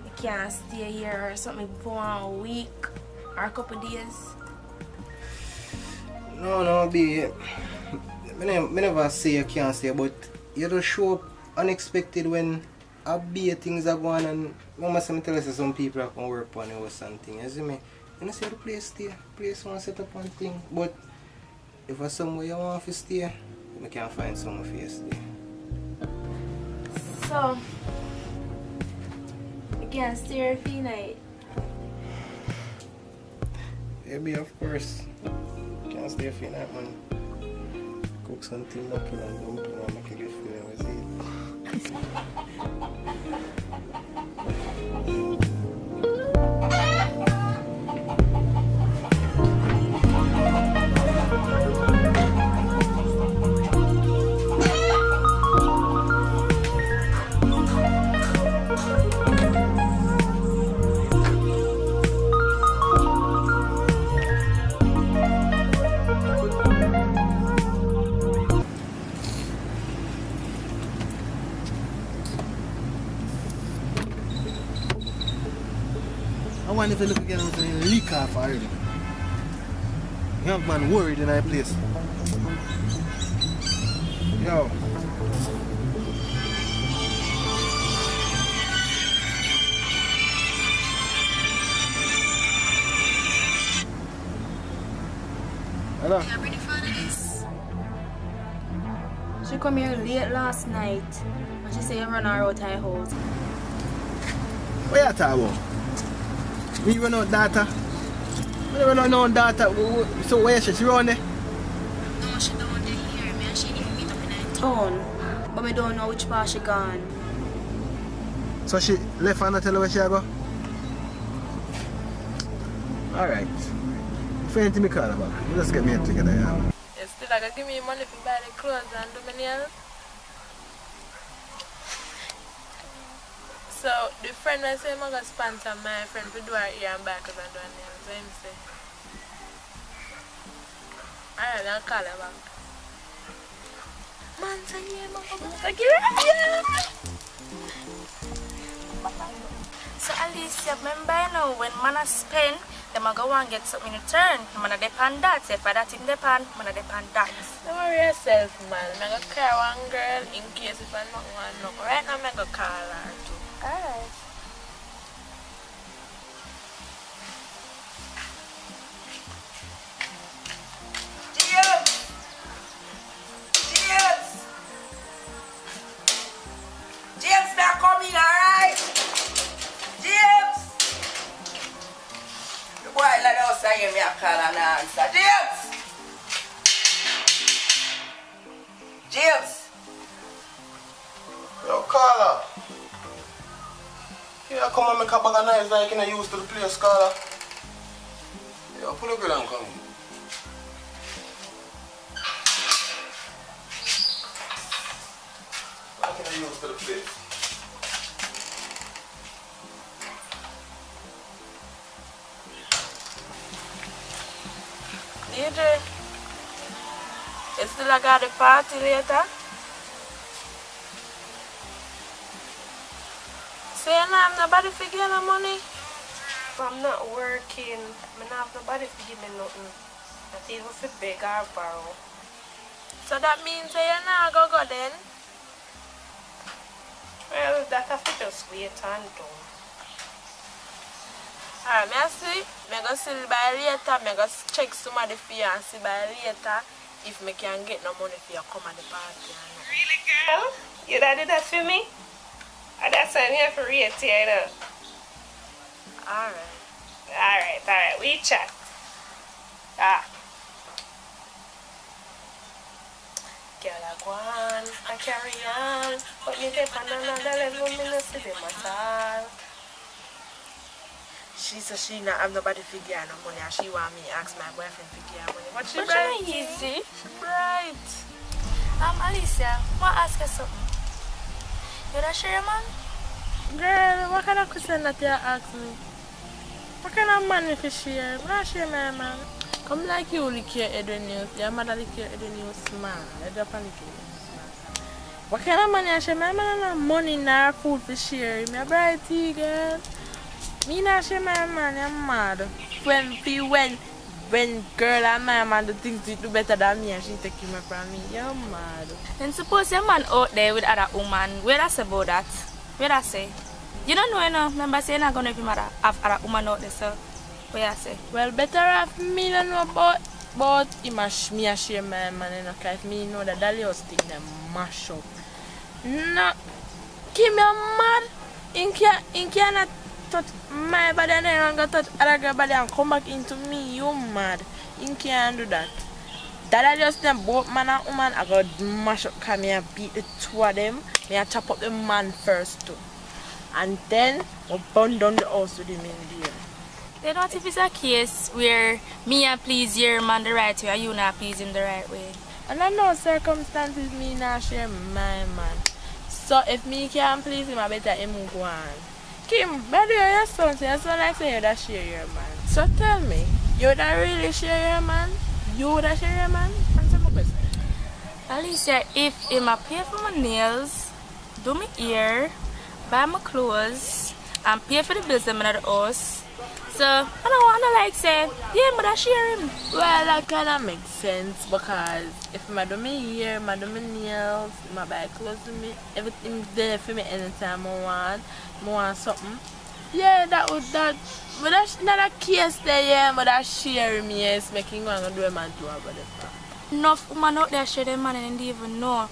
you can't stay here or something for a week or a couple days. No, be. I never say you can't stay, but you just show up unexpected when a big things are going and mama say me tell us some people are going to work on your house and things. You see me? You know say the place stay, place want to set up one thing, but if there's somewhere you want to stay, you can find somewhere for you to stay. So, you can't stay here for the night. Maybe of course. You can't stay for the night, man. Cook something muffin and dumpling and make you get feeling with it. I wonder if you look again and leak off already. Young man worried in that place. Yo. Hello. She come here late last night and she say you run her out of her house. What you talking about? We run out data. We run out no data. So where she run there? No, she down there here. Me and she need to meet up in her town. But I don't know which part she gone. So she left and not tell her where she go? Alright. If anything me call her back, we just get me together, yeah. You still like give me money to buy the clothes and do my nails? So the friend I say I'm gonna sponsor my friend to do her ear and back and do her nails. So him say. Alright, I'll call her back. Man, say yeah, So Alicia, remember you know when man spend, them a go and get something in return. Man a depend that. Say for that in depend, man a depend that. Don't worry yourself, man. I'm gonna call one girl in case if I not want to know. Right now I'm gonna call her too. Alright. James, now come in, alright? James! The boy like us say me a call and answer. James! James! Yo, Carla. Yeah, come and make a bag of knives like you know used to the place, Carla. Yo, pull the grill and come in. Like you know used to the place. DJ, you still got the party later? So you know, I'm nobody for give no money? I'm not working. I don't have nobody to give me nothing. Not even for beg or borrow. So that means that you not go then? Well, that I have to just wait and do. Alright, I see. I go see by later. I go check somebody for you and see by later if I can get no money for you come at the party. Really, girl? You did that for me? And that's why I'm here for rate here, you know. Alright. We chat. Girl, I go on, I carry on. But me take on another level, me no see them at all. She said she not have nobody to give her no money and she want me ask my boyfriend to give her money. But she bright. Easy. She bright. Alicia, I want to ask you something. You don't share your man? Girl, what kind of question that you ask me? What kind of man if you share? I don't share my man. Come like you lick your head when you, your mother lick your head when you smile. You don't lick your head when you smile. What kind of money I share? My man have money nor food to share. Me a brighty girl. Me not share my man, I'm mad. When girl and my man do things to do better than me and she take him from me, you're mad. And suppose your man out there with other woman, where I say about that? Where I say? You don't know, you know. Remember saying I'm gonna have other woman out there, so where I say? Well, better have me don't know about him and me and share my man, you know, because if me know that Dalios thing them mash up. No, keep me mad. In cannot touch my body and then go touch other girl body and come back into me. You mad. You can't do that. That just them both man and woman I got mash up because me beat the two of them. Me I chop up the man first too. And then I burn down the house with him in there. Then what if it's a case where me I please your man the right way and you not please him the right way? And I know circumstances me not share my man. So if me can't please him, I better him go on. Kim, by the way, your son like say you that share your man. So tell me, you that really share your man? You that share your man? Answer my question. Alicia, if him a pay for my nails, do my hair, buy my clothes, and pay for the bills in the house, so I don't want to like say, yeah, but I share him. Well, that kind of makes sense because if I do my hair, I do my nails, I buy clothes for me, everything there for me anytime I want something. Yeah, but that's not a case there, yeah, but that share me, yes, making one go do a man to about it. Enough women out there share their man and they even know.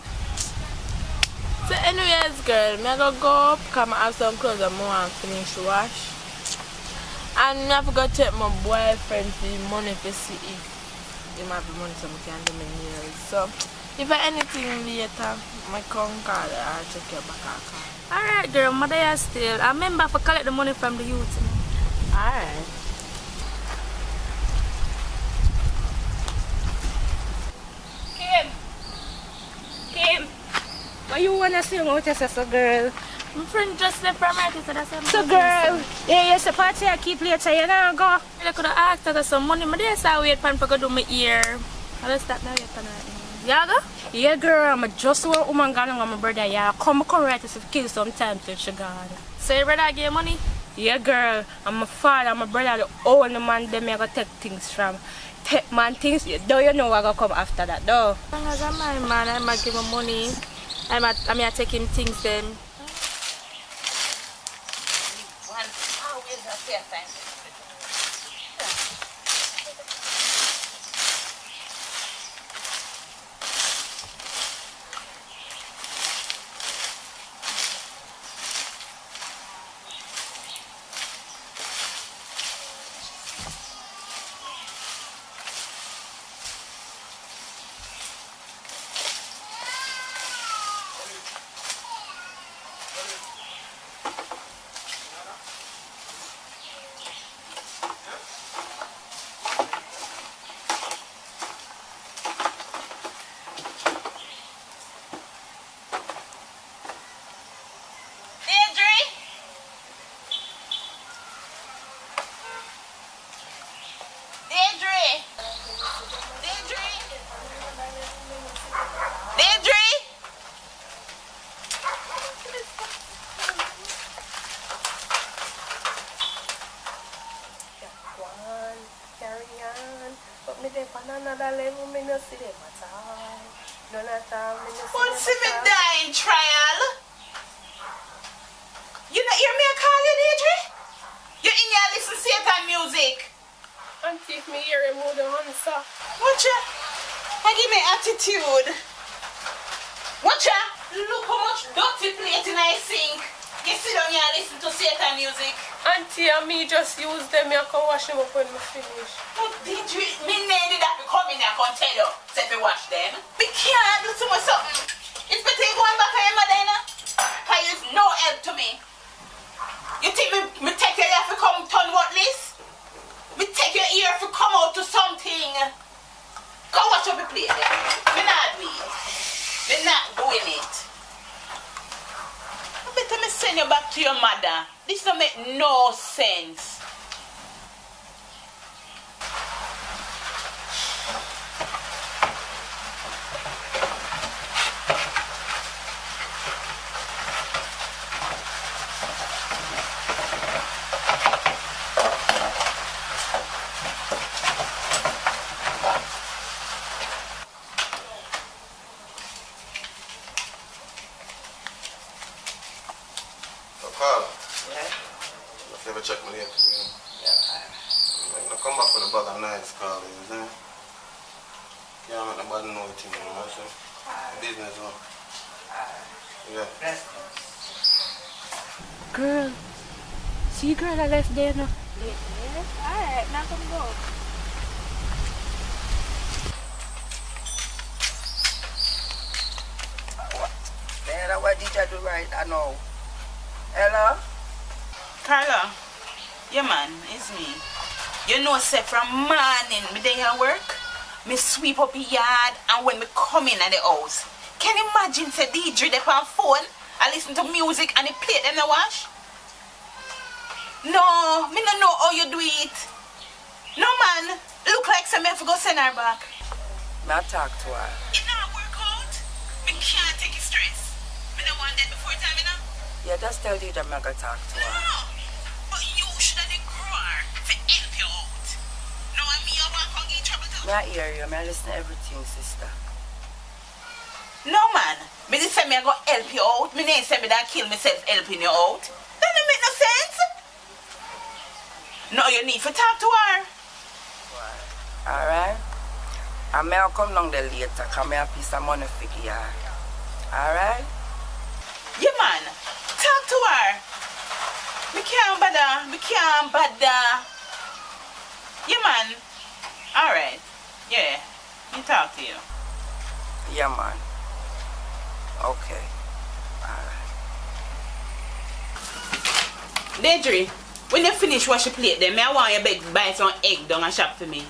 So anyways, girl, I go up, come have some clothes and I want to finish wash. And I have to take my boyfriend for money to see if he might be money so I can do my nails. So if I anything later, I come call her and check your back account. Alright girl, mother is still. I remember to collect the money from the youth. Alright. Kim, what you wanna say about your sister, girl? My friend just left from her, so that's what So girl, yeah, you're supposed to keep later, you know, go. I could have asked her for some money, but there's a wait for go do my ear. I'll stop now, wait for that. Yeah, go? Yeah, girl, I'm just one woman going with my brother, yeah. Come right to kill sometime till she gone. So your brother give you money? Yeah, girl, I'm my father, my brother, the only man them I go take things from. Take man things, though you know I go come after that, though. As long as I'm my man, I might give him money. I take him things then. What's the dying trial? not hear me call you, Deidre? You in here listen to Satan music. Auntie, if me hear him, would answer. Watch ya. I give me attitude. Watch ya. Look how much dirty plate in I sink. You sit down here and listen to Satan music. Auntie and me just use them, I can wash them up when we finish. But Deidre, me need that to come in here and tell you, say if you wash them. We can't do too much something. It's better you going back to your mother, you know? Because it's no help to me. You think me take your ear to come turn what this? Me take your ear to come out to something. Go watch up the plate then. Me not do it. Me not doing it. Better me send you back to your mother. This don't make no sense. Check my name, I'm gonna come back with a bag of nice call, you know? Can't make nobody know anything, you know? So, business, you know? Yeah. Girl, see girl I left there now. Alright, now come go. Man, what did I do right? I know. Hello? Carla? Yeah, man, it's me. You know, say from morning, me day at work, me sweep up the yard, and when me come in at the house, can you imagine, say, Deidre, they on phone, I listen to music, and they plate them the wash? No, me don't know how you do it. No, man, look like some me have to go send her back. Now talk to her. It not work out. Me can't take it stress. Me don't want that before time, you know? Yeah, just tell Deidre I'm gonna talk to her. No. Should I grow her to help you out? No, I mean, you want to get in trouble too. I hear you. I listen to everything, sister. No, man. Me just say me I go help you out. Me didn't say me that kill myself helping you out. That don't make no sense. No, you need to talk to her. Alright. I may come down there later. Come here a piece of money for you. Alright? Yeah, man. Talk to her. Me can't bother. Yeah, man. Alright. Yeah. Me talk to you. Yeah, man. Okay. Alright. Deidre, when you finish wash your plate, then I want you to buy some egg down and shop for me.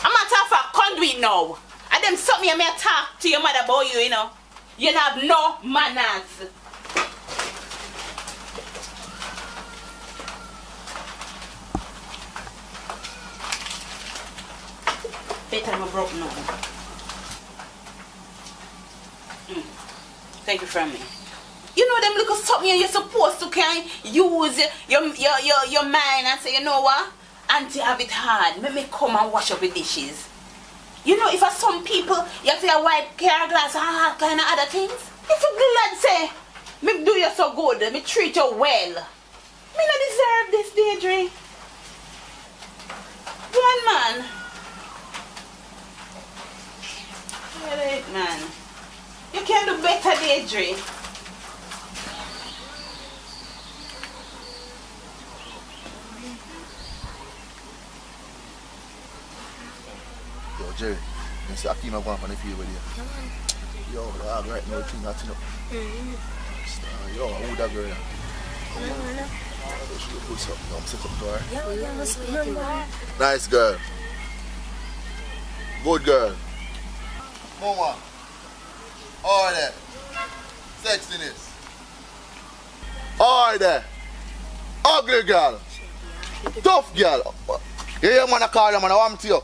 I'm not talking for conduit now. And them something you may talk to your mother about you, you know. You have no manners. Better I'm broke now. Take it from me. You know them little something you're supposed to can use your mind and say, you know what? Auntie have it hard. Let me come and wash up the dishes. You know, if some people you have to wipe care glass and all kind of other things. If you glad say, me do you so good, me treat you well. Me not deserve this, Deidre. One man. Alright, man. You can do better, Deidre. Yo, Jerry, you see Akeem going on the field with you. Yo, the dog right now, thing acting up. Yo, who that girl? She look good, so I'm set up to her. Nice girl. Good girl. Mama. All that. Sexiness. All that. Ugly girl. Tough girl. You hear man I call you, man, I want to you.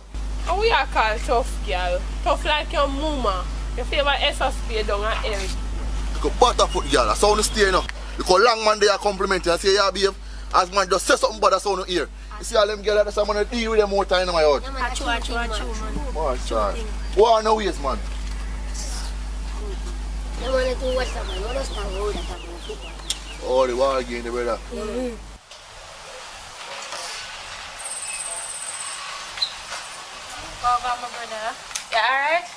And we are called tough girl. Tough like your mama. Your favorite SSP down at L. You go butterfoot girl, that's how you stay now. You go long man there compliment you and say, yeah, behave. As man just say something but that's how you hear. You see all them girls, that's how I'm going to deal with them more time in my house. Achoo, man. Oh, sorry. Go on no ways, man. Oh, the war again, the brother. Mm-hmm. Welcome, my brother. You alright?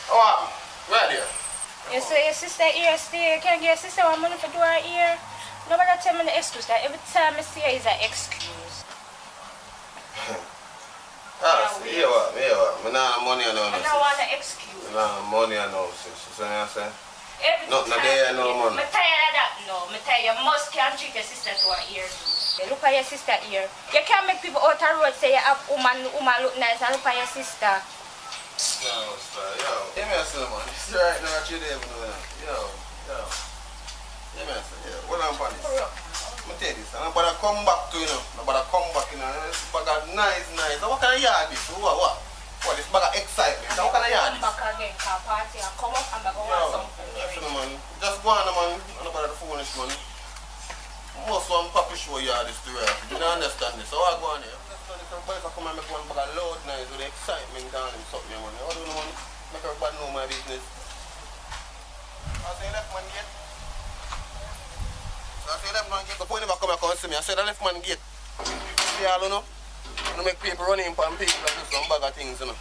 Oh, right there. You see your sister here still. Can I get your sister one money for do her ear? Nobody tell me the excuse. That every time I see her is an excuse. See what? I don't money I know. I don't want an excuse. I don't money I know, sis. You see what I'm saying? Every Not time there, no money. I'm tired of that. No, I'm tired. You must can't treat your sister to her ear. You look at your sister ear. You can't make people out the road say you have woman look nice and look at your sister. Yo, give me a silver man. This is right now what you there, Yo. Give me a silver. What I'm on this? I'm tell you this. I'm about to come back to I'm about to come back, This bag of nice. What kind of yard this? What? What, this bag of excitement? What kind of yard this? Come back again, car party and come up and go want something. Man. Just go on, man. I'm not about to foolish, man. Most one papi show yard this to her. You don't understand this. So I go on here. If I come and make one bag of load nice with the excitement down and something, man. How do you know, man? Make everybody know my business. I say left man gate. The point if I come and come and see me, I say the left man gate. See all you know? You make people run in and people and do some bag of things, you know.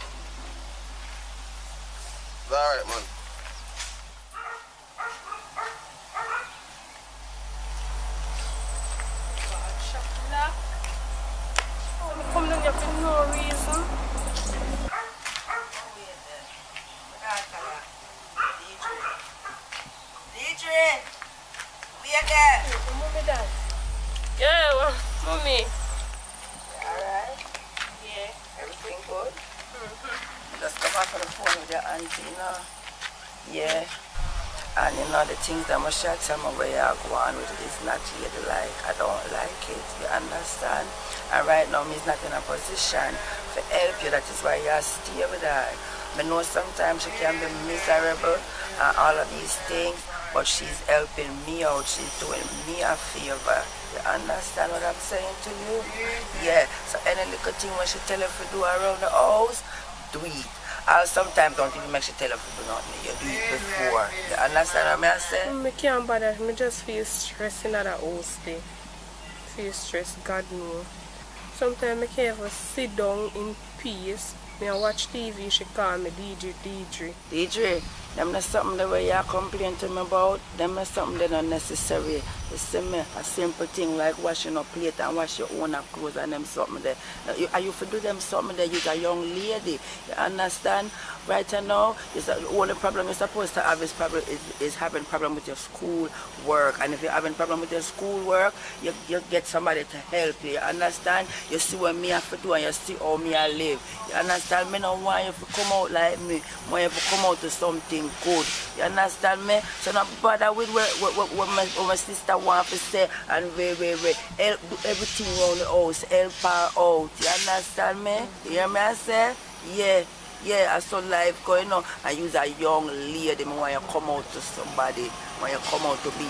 It's alright, man. Come down here for no reason. DJ, we are there. Mommy, Dad. Yeah, Mommy. Alright? Yeah. Everything good? Just come back on the phone with your auntie, Yeah. And the things that my shot tell me where you go on with it is not really like, I don't like it, you understand? And right now, me's not in a position to help you, that is why you stay with her. I know sometimes she can be miserable and all of these things, but she's helping me out, she's doing me a favor. You understand what I'm saying to you? Yeah, so any little thing when she tell her to do around the house, do it. I sometimes don't even make she tell her to do nothing. You do it before. You understand what I'm saying? I can't bother. I just feel stressed in that house day. Feel stressed, God knows. Sometimes I can't even sit down in peace. I watch TV, she call me DJ. Them not something that you complain to me about. Them not something that unnecessary. You see me, a simple thing like washing up plate and wash your own clothes and them something there. Are you for do them something that you're a young lady? You understand? Right now, the only problem you're supposed to have is having problem with your school work. And if you're having problem with your school work, you get somebody to help you. You understand? You see what me have to do and you see how me I live. You understand? Me don't want you to come out like me. I want you to come out to something good. You understand me? So not bother with what my sister wants to say and help do everything around the house. Help her out. You understand me? You hear me I say? Yeah, I saw life going on. And you're a young lady. I want you to come out to somebody. I want you to come out to be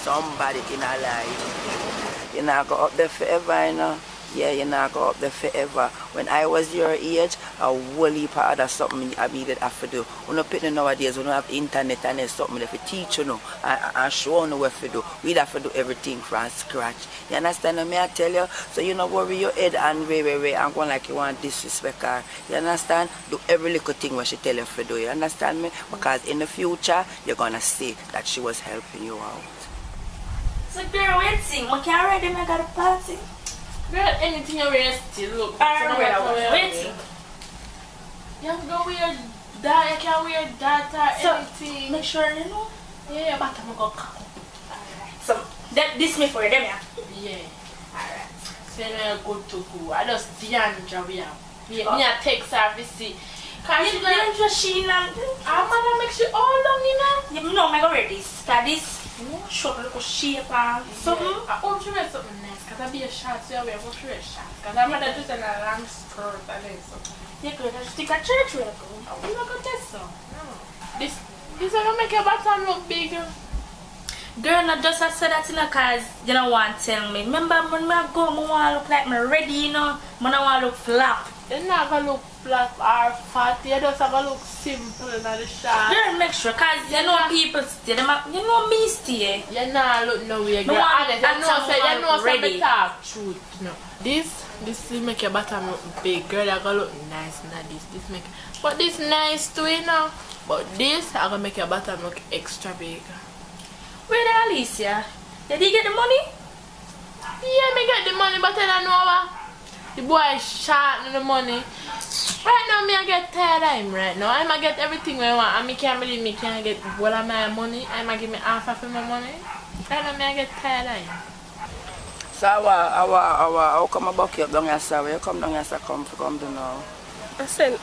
somebody in her life. You're not going up there forever, you know. Yeah, you're not go up there forever. When I was your age, a whole heap of other something I needed have to do. We don't put nowadays, we don't have internet and there's something that we teach you know, and show you what to do. We'd have to do everything from scratch. You understand what I tell you? So you don't worry your head and and go like you want disrespect her. You understand? Do every little thing what she tell you to do. You understand me? Because in the future, you're going to see that she was helping you out. So girl, waiting. I can't ready, I got a party. Girl, anything you wear still look. Waiting. You have to go wear that, you can wear that or so, anything. Make sure you know. Yeah, but I'm going to cock up. Alright. So, this me for them, yeah? Yeah. Alright. So you're good to go. I just didn't job here. Me a take service. Cause you don't just she and I'm gonna make you all long, you know? You know, I'm going to wear this. Cause this short little shape and something. I hope you wear something nice. Because I be a short, so I wear a short. Because I'm gonna just a long skirt and then something. You could just stick a church with it. I'm not gonna test so. This is gonna make your bottom look big. Girl, not just I said that because you don't want to tell me. Remember when I go, I want to look like me ready, you know? I don't want to look flap. You're not gonna look flat or fat, you just gonna look simple in the shot. Girl, make sure, cause you know people stay, you know me stay. You not look no way, girl. No one, Honest, you know ready. say talk truth. No. This will make your bottom look big, girl. You're gonna look nice, not this make, but this nice too, you know. But this are gonna make your bottom look extra big. Where the Alicia? Did he get the money? Yeah, me get the money, but I don't know what. The boy short on the money. Right now, me I get tired of him right now. I get everything I want. And me can't believe me can't get all of my money. I give me half of my money. Right now, me I get tired of him. So how come I buck you up down here, sir? Where you come down here, sir? Come to now.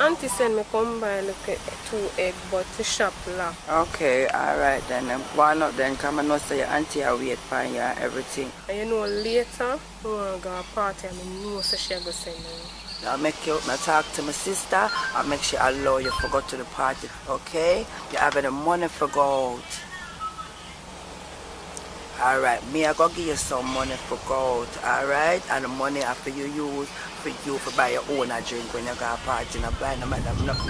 Auntie send me come buy like 2 eggs, but the shop locked. Okay, alright then. Why not then? Come and know say your auntie are wait for you and everything. And you know later, we want to go to a party and I know so she go send me. I'll make you talk to my sister. I'll make sure I allow you to go to the party, okay? You have the money for go out. Alright, me I go give you some money for go out, alright? And the money after you use for you to buy your own a drink when you go to a party. No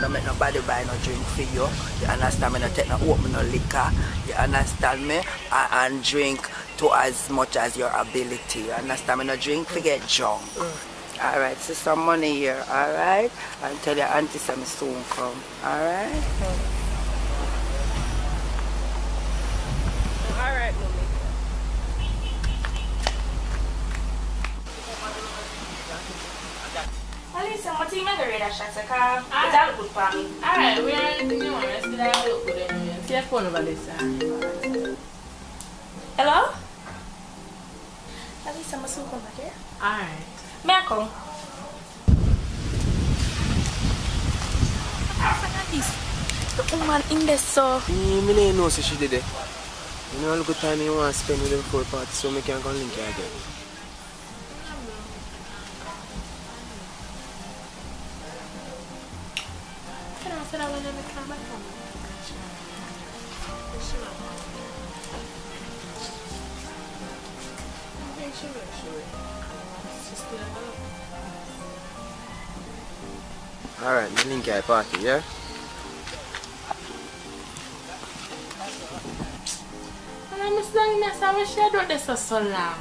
make nobody buy no drink for you. You understand me? No take no open no liquor. You understand me? And drink to as much as your ability. You understand me? No drink to get drunk. Alright, so some money here, alright? I'll tell your auntie some soon come, alright? Alright, mommy. Alicia, what you make a red shot? It's all good for me. Alright, we are anything you want. Let's get a look good anyway. See your phone over this side. Hello? Alicia, I'm going to come back here. Alright. May I come? The woman in there, so. Me don't know so she did it. You know how good time you want to spend with them for a party, so I can go link you again. Can I say that when I come back home? Alright, me link you at party, yeah? And I'm just telling you, I wish I don't do this for so long.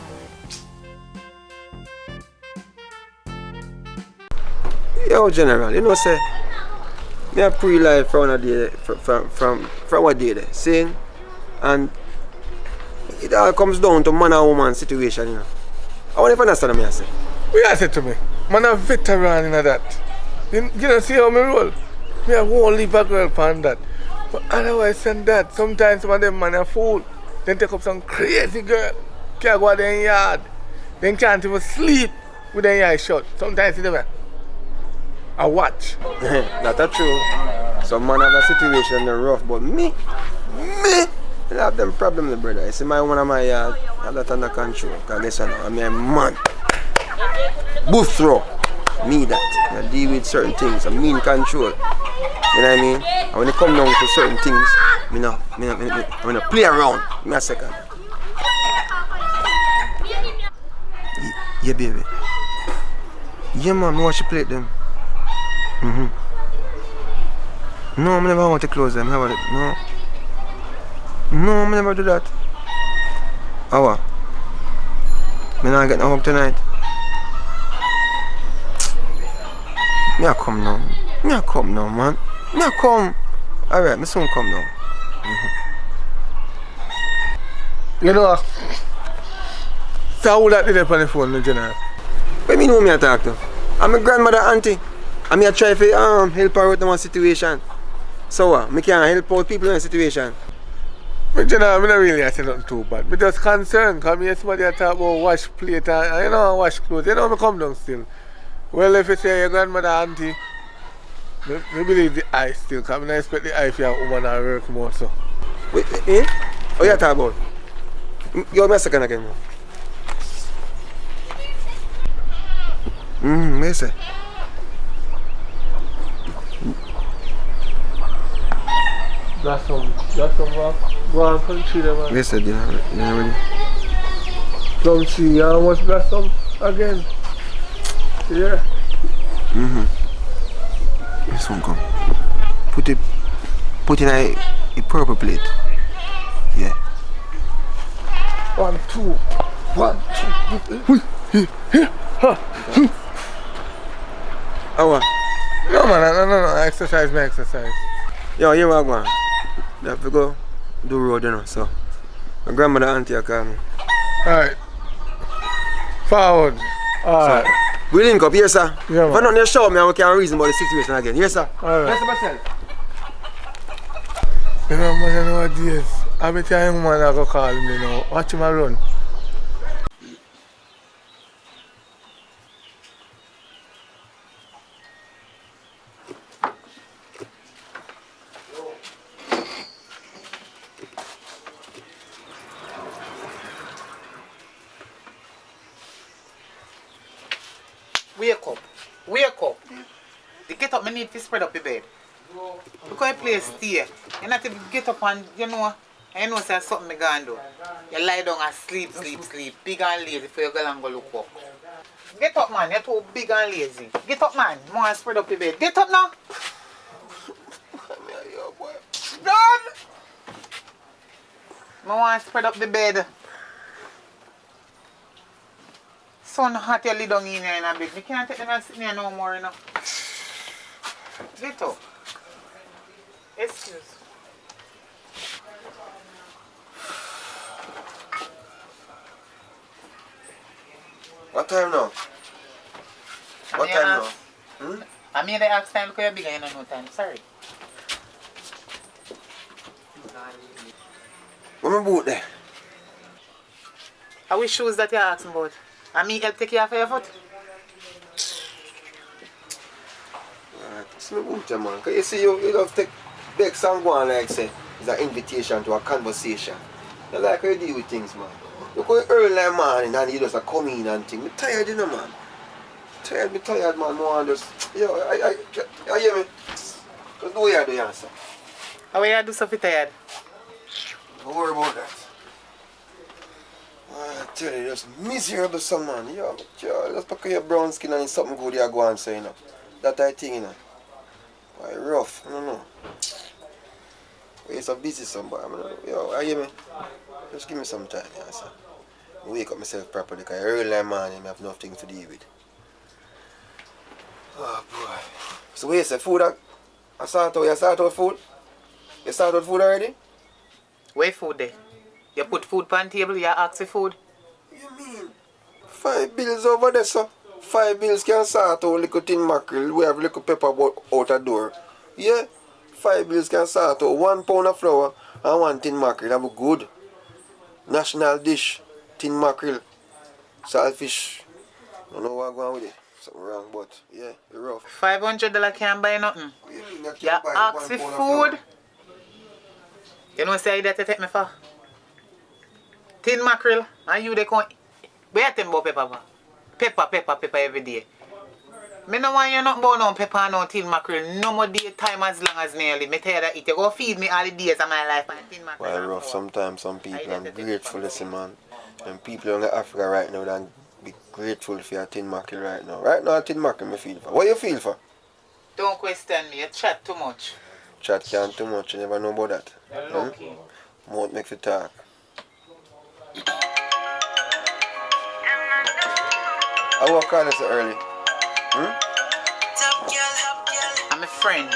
Yo, General, you know, say, me a pre-life from a day, from what day there, seeing, and it all comes down to man and woman situation, you know. I want to understand what I say. What you say to me? Man a veteran in that. You don't see how me roll? Me a whole leave a girl on that. But otherwise than that, sometimes some of them man a fool. Then take up some crazy girl. Can't go out there in yard. Then can't even sleep with their eyes shut. Sometimes it's I watch. That's true. Some man have a situation they're rough, but me, I have them problems, brother. You see my one of my yard, I have that under control. Because listen, I'm a man. Booth throw. Me that. I deal with certain things. I'm in control. You know what I mean? And when it come down to certain things, I'm gonna play around. Give me a second. Yeah, baby. Yeah, man, I watch you play them. No, I never want to close them. How about it? No, I never do that. Oh, what? I'm not getting home tonight. Me I come now. Man. Me I come. Alright, me soon come now. You know, so who that did it on the phone, no, General? What me know me I talk to? I'm my grandmother auntie. I'm here try to help her out in one situation. So what? Me can't help out people in a situation. But you know, I'm not really saying nothing too bad. I'm just concerned because I somebody talk about wash plate and you know, wash clothes. You know, I come down still. Well, if you say your grandmother auntie, I believe the eye still, because I expect the eye for your woman to work more so. Wait, eh? What you talk about? Give me a second again, man. What you say? That's some go on country there, man. What you said, you know ready? Some see, you almost got some again. Yeah. This one come. Put it in a purple plate. Yeah. 1, 2. 1, 2. How? No man, no. Exercise, my exercise. Yo, here we are going. We have to go do road, you know, so my grandmother auntie are coming. Alright. Forward. Alright. So, we link up, here, sir. Yeah, if I don't show me, I can reason about the situation again. Yes, sir. Alright. Yes, myself. You know, man, nowadays, I bet you a young man that go call me now. Watch him run. Wake up. The get up, me need to spread up the bed. Because you play stay. You not even get up and, you know say something me gonna do. You lie down and sleep. Big and lazy before you go and go look up. Get up, man. You're too big and lazy. Get up, man. I want to spread up the bed. Get up now. Done. I want to spread up the bed. Sun hot, you lay down in here in a bed. I can't take them and sit here no more, you know. Get up. Excuse. What time now? What time now? I made the ask time because you're bigger, you don't know time. Sorry. Where my boot there? How which shoes that you're asking about? I mean, help take care of your foot? It's my boot there, man. Because you see, you love take big song go on like say, it's an invitation to a conversation. You like how you deal with things, man. You go early like morning and you just come in and things. I'm tired, you know, man. Me tired, man. I just, yo, I hear me. Just do what you do, you answer. How you do something tired? Don't worry about that. I tell you, just miserable some man. Yo, just because your brown skin and it's something good you go and say, you know. That I think, you know. Why rough, I don't know. You're so busy somebody. I mean, yo, I hear me. Just give me some time, yeah, sir. I wake up myself properly because early in the morning I have nothing to deal with. Oh boy. So wait, say food I start out food? You start out food already? Where food there? You put food on the table, you ask for food? You mean? 5 bills over there, sir. 5 bills can start out little tin mackerel. We have little pepper out the door. Yeah? 5 bills can start out 1 pound of flour and 1 tin mackerel. That be good. National dish, tin mackerel, saltfish. I don't know what I'm going with it. Something wrong, but yeah, it's rough. $500 can't buy nothing. You ask for food. You know say that you take me for? Tin mackerel, and you they come. Where you think about pepper every day. Me no want you nothing about no pepper and no tin mackerel. No more daytime as long as nearly. Me tell you that it. You go feed me all the days of my life and tin mackerel. Well, rough. Sometimes some people I'm grateful, listen, man. And people in Africa right now, they be grateful for your tin mackerel right now. Right now, tin mackerel me feel for. What you feel for? Don't question me. You chat too much. Chat can't too much. You never know about that. You're lucky. Mouth make you talk. I walk on this early. I'm a friend.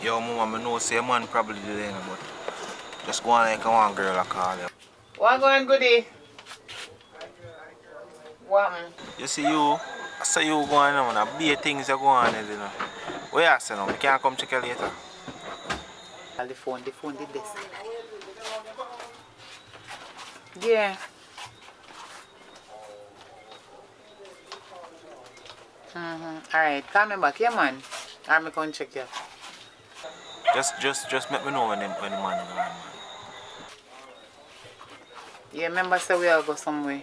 Yo, mama, I know say a man probably there, but just go on like one girl I call you. What going goodie? What? You see you, I say you going on, and be things you go on, you know. Where you say now? We can't come check you later. The phone the desk. Yeah. Alright, call me back, yeah man. I'm going to check you. Just let me know when the man is going, man. Yeah, remember say we all go somewhere.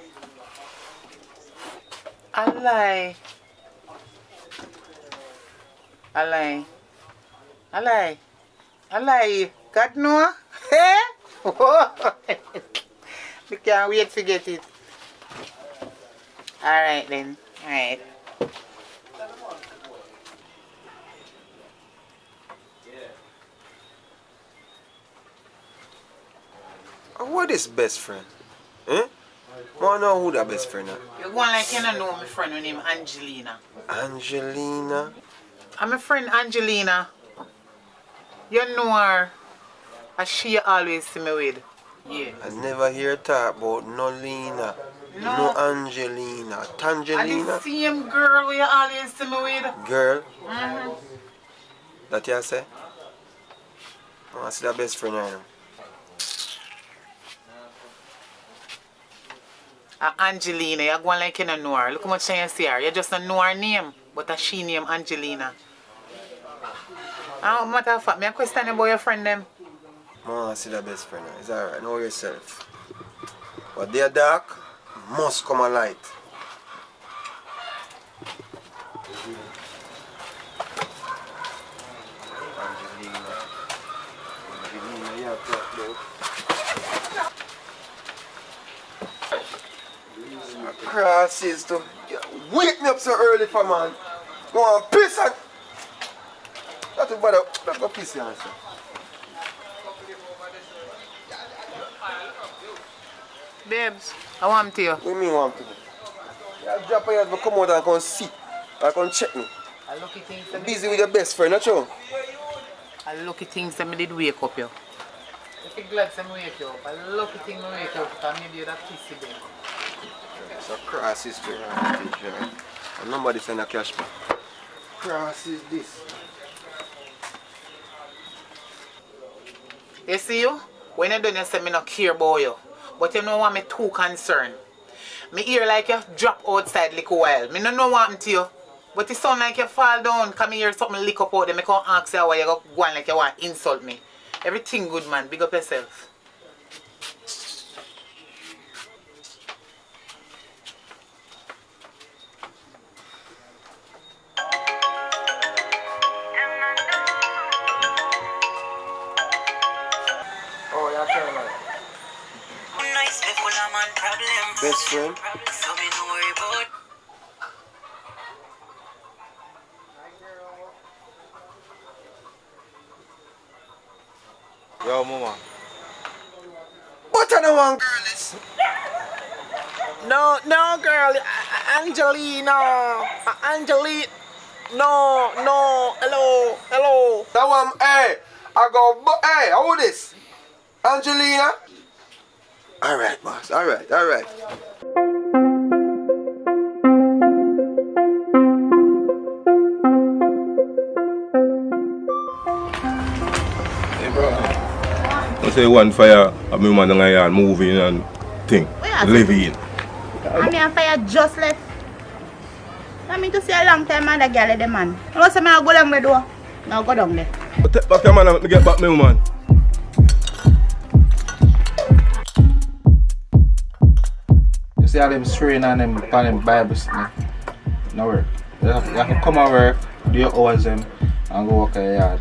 I lie. God no? We can't wait to get it. Alright then. Alright. What is best friend? Eh? I want to know who that best friend is. You go on like you don't know my friend with name Angelina. Angelina? I'm a friend Angelina. You know her. As she always see me with. Yeah. I never hear talk about no Lena. No Angelina. And Tangelina? the same girl where you always see me with. Girl? Mm-hmm. That you say? I see that best friend right now. Angelina, you're going like you don't know her. Look how much you see her. You just don't know her name. But she name Angelina. Matter of fact, me a question about your friend them. I see that best friend. It's alright, know yourself. But they are dark, must come a light. Angelina, you have to talk about. Crosses to wake me up so early for man. Go on, piss and that's about it. Let's go piss here, sir. Babes, I want to you. What do you mean want to? You drop your head, come out and come see. Or come check me. I lucky things You're busy with your best friend, not you? I lucky things that me did wake up you. If you're glad to wake you up, I lucky thing me wake you up because maybe you're that pissy bed. It's a cross history, right? And nobody send a cash back. Cross is this. You see you? When you done you say me not care about you. But you know what me too concerned. Me hear like you drop outside like a while. Me no know what happened to you. But it sound like you fall down. Come hear something lick up out there. Me can't ask you why you go on like you want to insult me. Everything good man. Big up yourself. Oh, yeah, tell me. Best friend? Yo, mama. What I don't want, girl is? No, girl. Angelina. Angelina. No. Hello. That one, hey. I go, hey, how this? Angelina? Alright, boss. Alright. Hey, bro. I say one fire, I'm in man and moving and thing. Living. I'm here fire just left. I mean to see a long time man, the girl the man. I want to go down the door. Now go down there. Take back your man and let me get back me woman. You see all them strain and them on them Bible stuff. No work. You have to come and work, do your hours them and go work at your yard.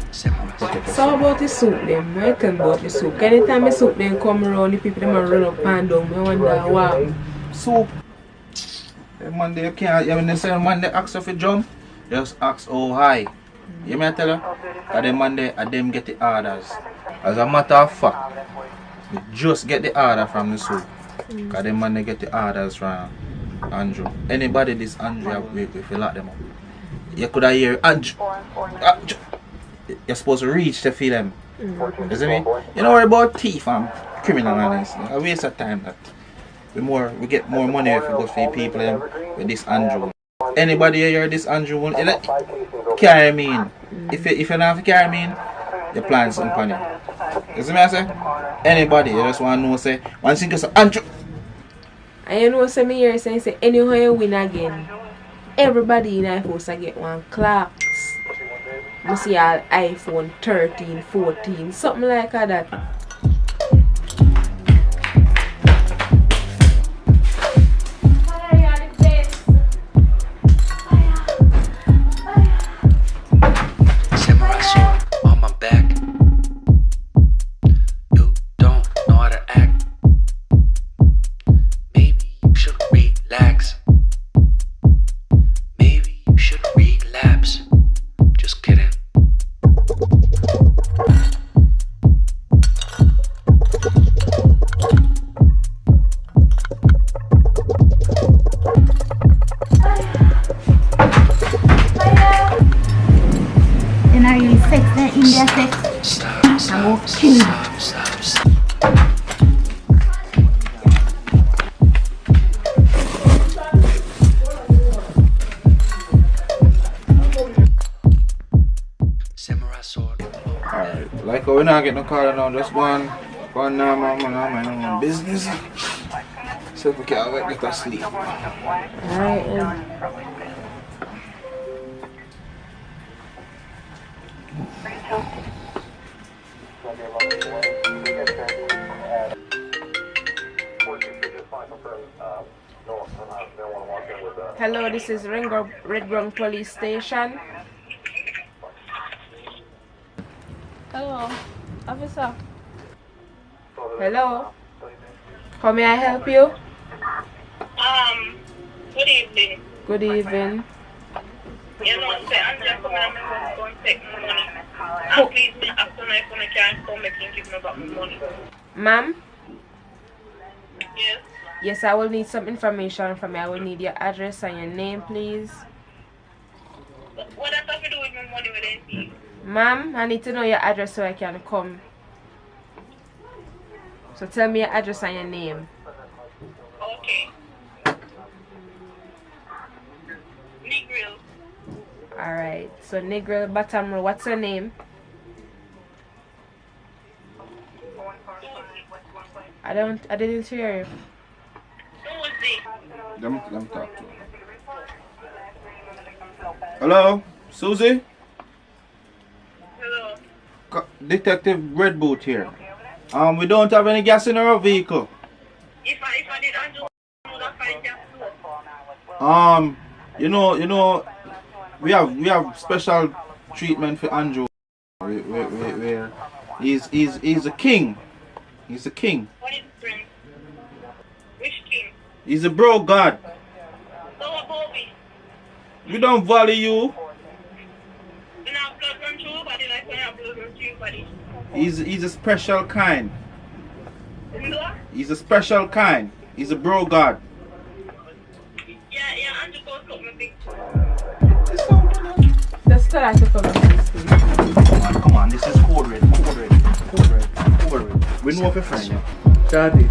So about the soup them, I tell about the soup. Anytime the soup them come around, the people them run up and down. I wonder why. Soup. Monday you can't, when they say Monday ask you for jump, just ask how high. You may tell you? Because the Monday them get the orders. As a matter of fact, you just get the order from the soup. Because the Monday get the orders from Andrew. Anybody this Andrew, if you lock them up. You could have hear Andrew. You're supposed to reach to feel them. You see me? You know about thief and criminal and this. A waste of time that. We get more money if we go for people with this Andrew. Anybody hear this Andrew one? Carry me in. If you don't have to carry me in, you plan something on it. You see me I say? Anybody, you just want to know say, one thing is Andrew. And you know say me here say anyhow you win again, everybody in our house get one clocks. I see all iPhone 13, 14, something like that. sex and India sex. I'm going to kill him. Alright, like we're not getting no call now, just go on now, man, business. So if we can't wait, let us sleep. Alright, Hello, this is Redgrung Police Station. Hello, officer. Hello. How may I help you? Good evening. Good evening. You know, say, I'm just coming and I'm going to take my money. And please, me after my phone, I can't come back and give me back my money. Ma'am? Yes. Yes, I will need some information from you. I will need your address and your name, please. What does that have to do with my money with anything? Ma'am, I need to know your address so I can come. So tell me your address and your name. Okay. Negril. Alright, so Negril Bottom Row, what's your name? I didn't hear you. Let me talk to her. Hello, Susie? Hello. Detective Red Boot here. We don't have any gas in our vehicle. If I did Andrew, I would have find gas. You know, we have special treatment for Andrew. Where he's a king. He's a king. What is the friend? Which king? He's a bro god. So what about me? We don't value you. You know, blood run through your body like when you have blood run through your body. He's a special kind. What? He's a special kind. He's a bro god. Yeah, Andrew goes cut my big. Just tell her to come and Come on, this is code red. We know if you're friend, yeah. Shadi,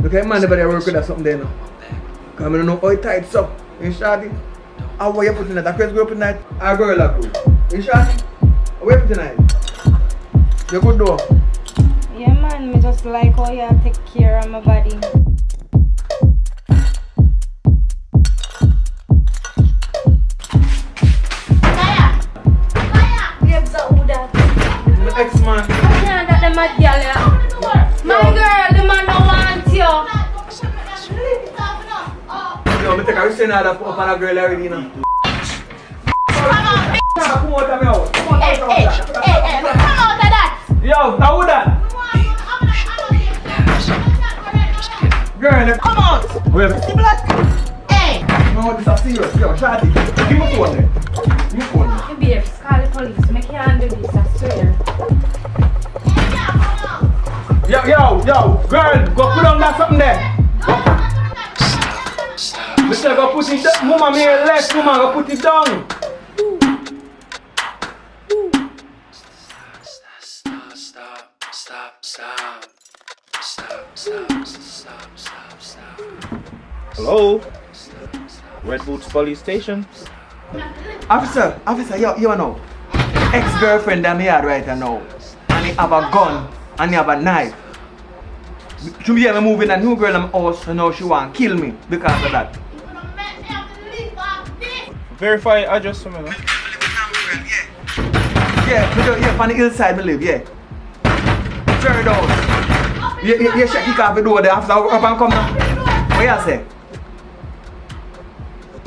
look at man, everybody work with us something there now. Because I don't know how it tight so. You Shadi? How are you putting that? A crazy girl putting that? A girl like you. You Shadi? How are you putting that? You good though? Yeah man, me just like how you take care of my body. Ex-man. I can't that the mad girl, yeah. My girl, the man don't want you. Yo, me take a restraint order up on a girl already, you know. Come out of me out. Hey, come out of that. Yo, now who that? Girl, come out. Wait. Hey. No, this is serious. Yo, Shadi, give me phone there. Give me phone there. You better call the police. Make you handle this, I swear. Yo, girl, go put on that something there. Mister, go put it down. Mama, me left, mama, go put it down. Hello? Red Boots Police Station. Officer, you know. Ex-girlfriend that me had right now. And he have a gun and he have a knife. She be me moving a new girl in my house and now she want to kill me because of that. Verify address for me, no? Yeah, on the hillside me live, yeah. Third house. Yeah, she kick off the door there after up and come now. What you say?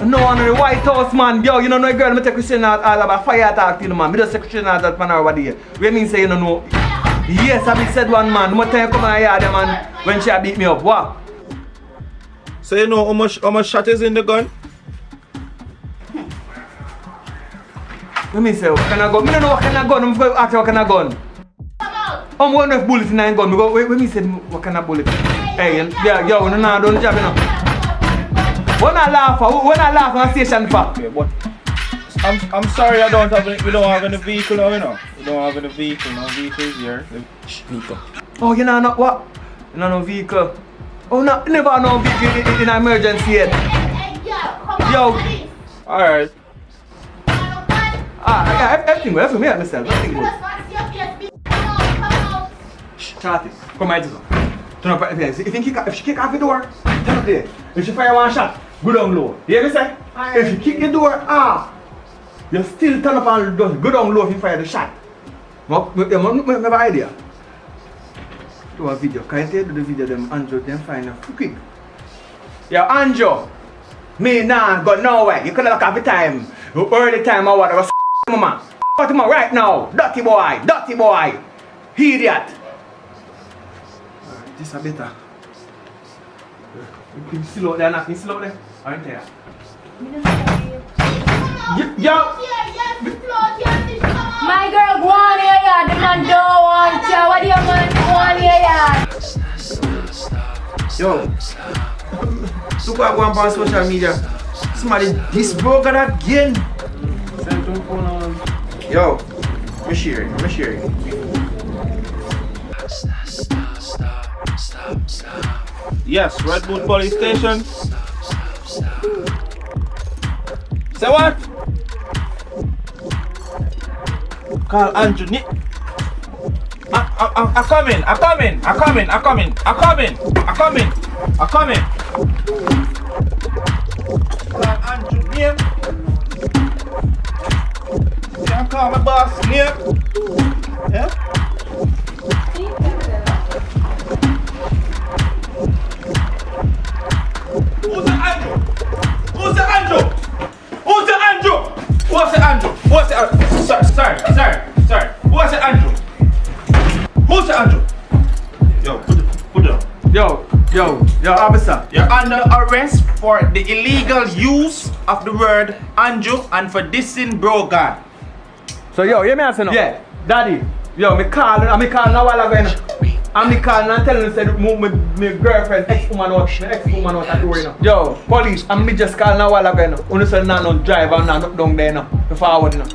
No, I'm in the White House, man. Yo, you know no girl, me take Christian out all about fire attack till man. Me just take Christian out that pan over there. What mean say you don't know? Yes, I be said one man. What time come and hear man when she beat me up? What? So you know how much shot is in the gun? Let me say, what kind of gun? I don't know what kind of gun. I'm going to ask you what kind of gun. I'm going to have bullets in that gun. Let me say, what kind of bullet? Hey, yo, don't jab, you know. When I laugh on station for? Okay, but I'm sorry I don't have we don't have any vehicle now, you know. We don't have any vehicle, no vehicles here. Vehicle. Oh, you know not what? You know no vehicle. Oh no, never no vehicle in an emergency yet. Yo. Alright. Yeah, everything good. Everything myself. Everything good. Charlie, come here, Jason. Turn up right there. If she kick off the door, turn up there. If she fire one shot, go down low. You hear me say? If she kick the door, you still turn up and just go down low if you fire the shot. You have an idea? Do a video. Can you do the video them Andrew them find out quick? Yo, Andrew. Me nah go nowhere. You could look at the time. You early time or whatever. Mama. What him right now? Dirty boy. Dirty boy. Idiot. This is better. You can slow there, nothing slow there. Aren't there? Yo! My girl, go on here, yeah. The man don't want you. What do you want? Go on here, yeah. Yo! Look what I go on social media. Somebody this broker again. Yo! I'm sharing. Yes, Redwood Police Station. Say what? Call Andrew. I'm coming. Call Andrew name. You can call my boss name. Yeah? Who's the Andrew? What's the Andrew? Sorry. What's the Andrew? Who's the Andrew? Yo, put it on. Yo, officer. You're under arrest for the illegal use of the word Andrew and for dissing bro God. So yo, you me answer now? Yeah, daddy. Yo, me calling a while ago. I'm calling and telling you say my girlfriend ex-woman out at the door, you know. Yo, police, I'm just calling a while ago, you know. Only say no drive and not down there, you know. The forward, you know.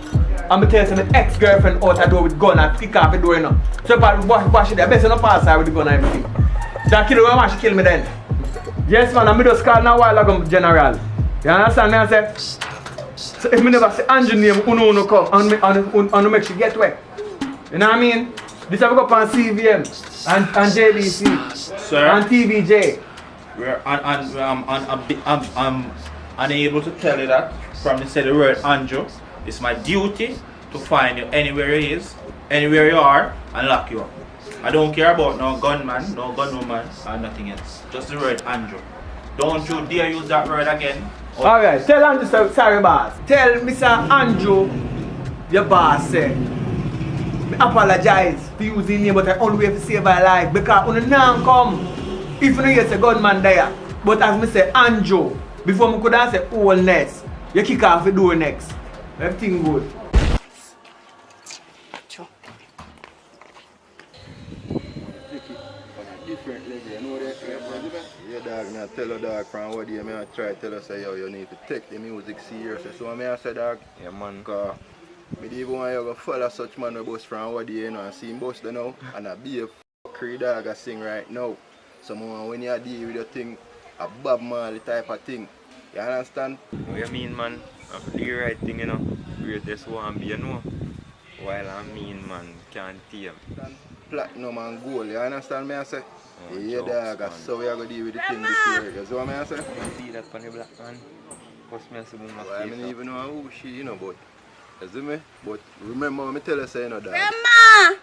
I'm telling you my ex-girlfriend out at the door with gun and pick off the door, you know. So if I wash it there, best not pass her with the gun and everything. That kid will she kill me then. Yes man, I'm just calling a while ago, general. You understand me? I say, so if me never say Andrew name, uno come and make sure get wet. You know what I mean? This have go up on CVM and JBC, sir, and TVJ. I'm unable to tell you that from the word Andrew. It's my duty to find you anywhere he is, anywhere you are, and lock you up. I don't care about no gunman, no gunwoman, or nothing else. Just the word Andrew. Don't you dare use that word again. Alright, tell Andrew, sorry boss. Tell Mr. Andrew, your boss said, I apologize for using name, but I only have to save my life because when now come, if you hear say gunman there, but as me say Andrew, before me could have say all next, you kick off the door next. Everything good. Yeah, dog, me I tell a dog from what day, me I try to tell us say, yo, you need to take the music seriously. So I say, dog, yeah man, cause me don't even want you to follow such man who bust from what day, you know, and see him bust now, and I be a f***ry dog I sing right now. So when you deal with your thing, a Bob Marley type of thing, you understand? What you mean, man? I have to do the right thing, you know. Greatest one be, you know. While I mean, man, can't tame. Platinum and gold, you understand me I say? Oh, yeah, dog, that's so we are going to deal with the thing this year. You see what I say? You see that funny black man? What's me say about my I don't even know who she, you know, but you see me? But remember when I tell her say, you know, dog. Grandma!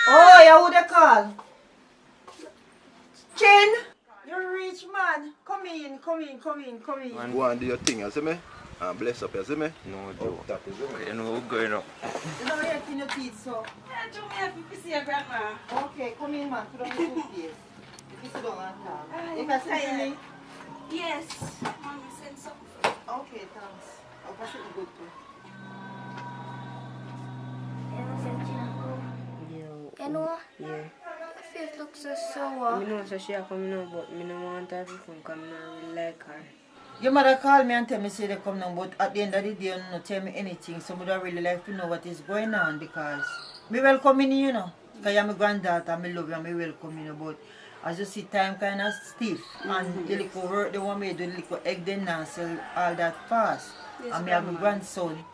Oh, yeah, who they call? Chin? You're rich man. Come in. Go and do your thing, you see me? And bless up, you see me? No, Joe. That is it. You know what's going on. You know you're in your teeth, so. Yeah, Joe, me happy to see your grandma. Okay, come in, man. Put on your toothpaste. If you sit down and talk. You can see me? Yes. Mommy sent something. Okay, thanks. I'll pass it good too. You know? Yeah. My face looks so sour. I know so she come now, but I don't want her to come because I don't really like her. Your mother called me and tell me say they come now, but at the end of the day, you don't tell me anything. So I would really like to know what is going on because me welcome you, you know. Because you're my granddaughter, I love you and I welcome you, but as you see, time kind of stiff. And the little work they want me to do, the little egg then now sell all that fast. Yes, and I have my grandson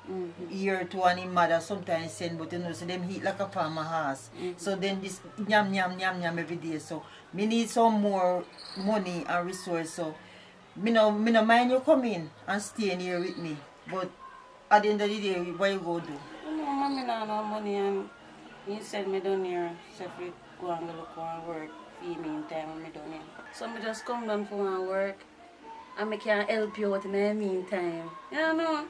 here to and his mother sometimes send, but you know, so them eat like a farmer house. So then this yam every day. So me need some more money and resource. So me no mind you come in and staying here with me. But at the end of the day, what you go do? No, mommy no money and you send me down here so if we go and look and work for me in time when me done here. So me just come down for my work and I can help you out in the meantime. You know?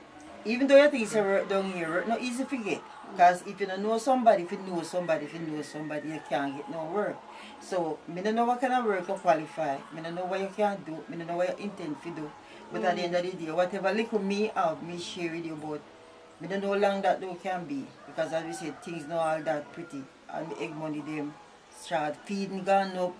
Even though you think it's a work down here, work not easy to get. Because if you don't know somebody, if you know somebody, you can't get no work. So, I don't know what kind of work you qualify. I don't know what you can do. I don't know what you intend to do. But at the end of the day, whatever little me have, me share with you about. I don't know how long that though can be. Because as we said, things not all that pretty. And the egg money, them start feeding gone up.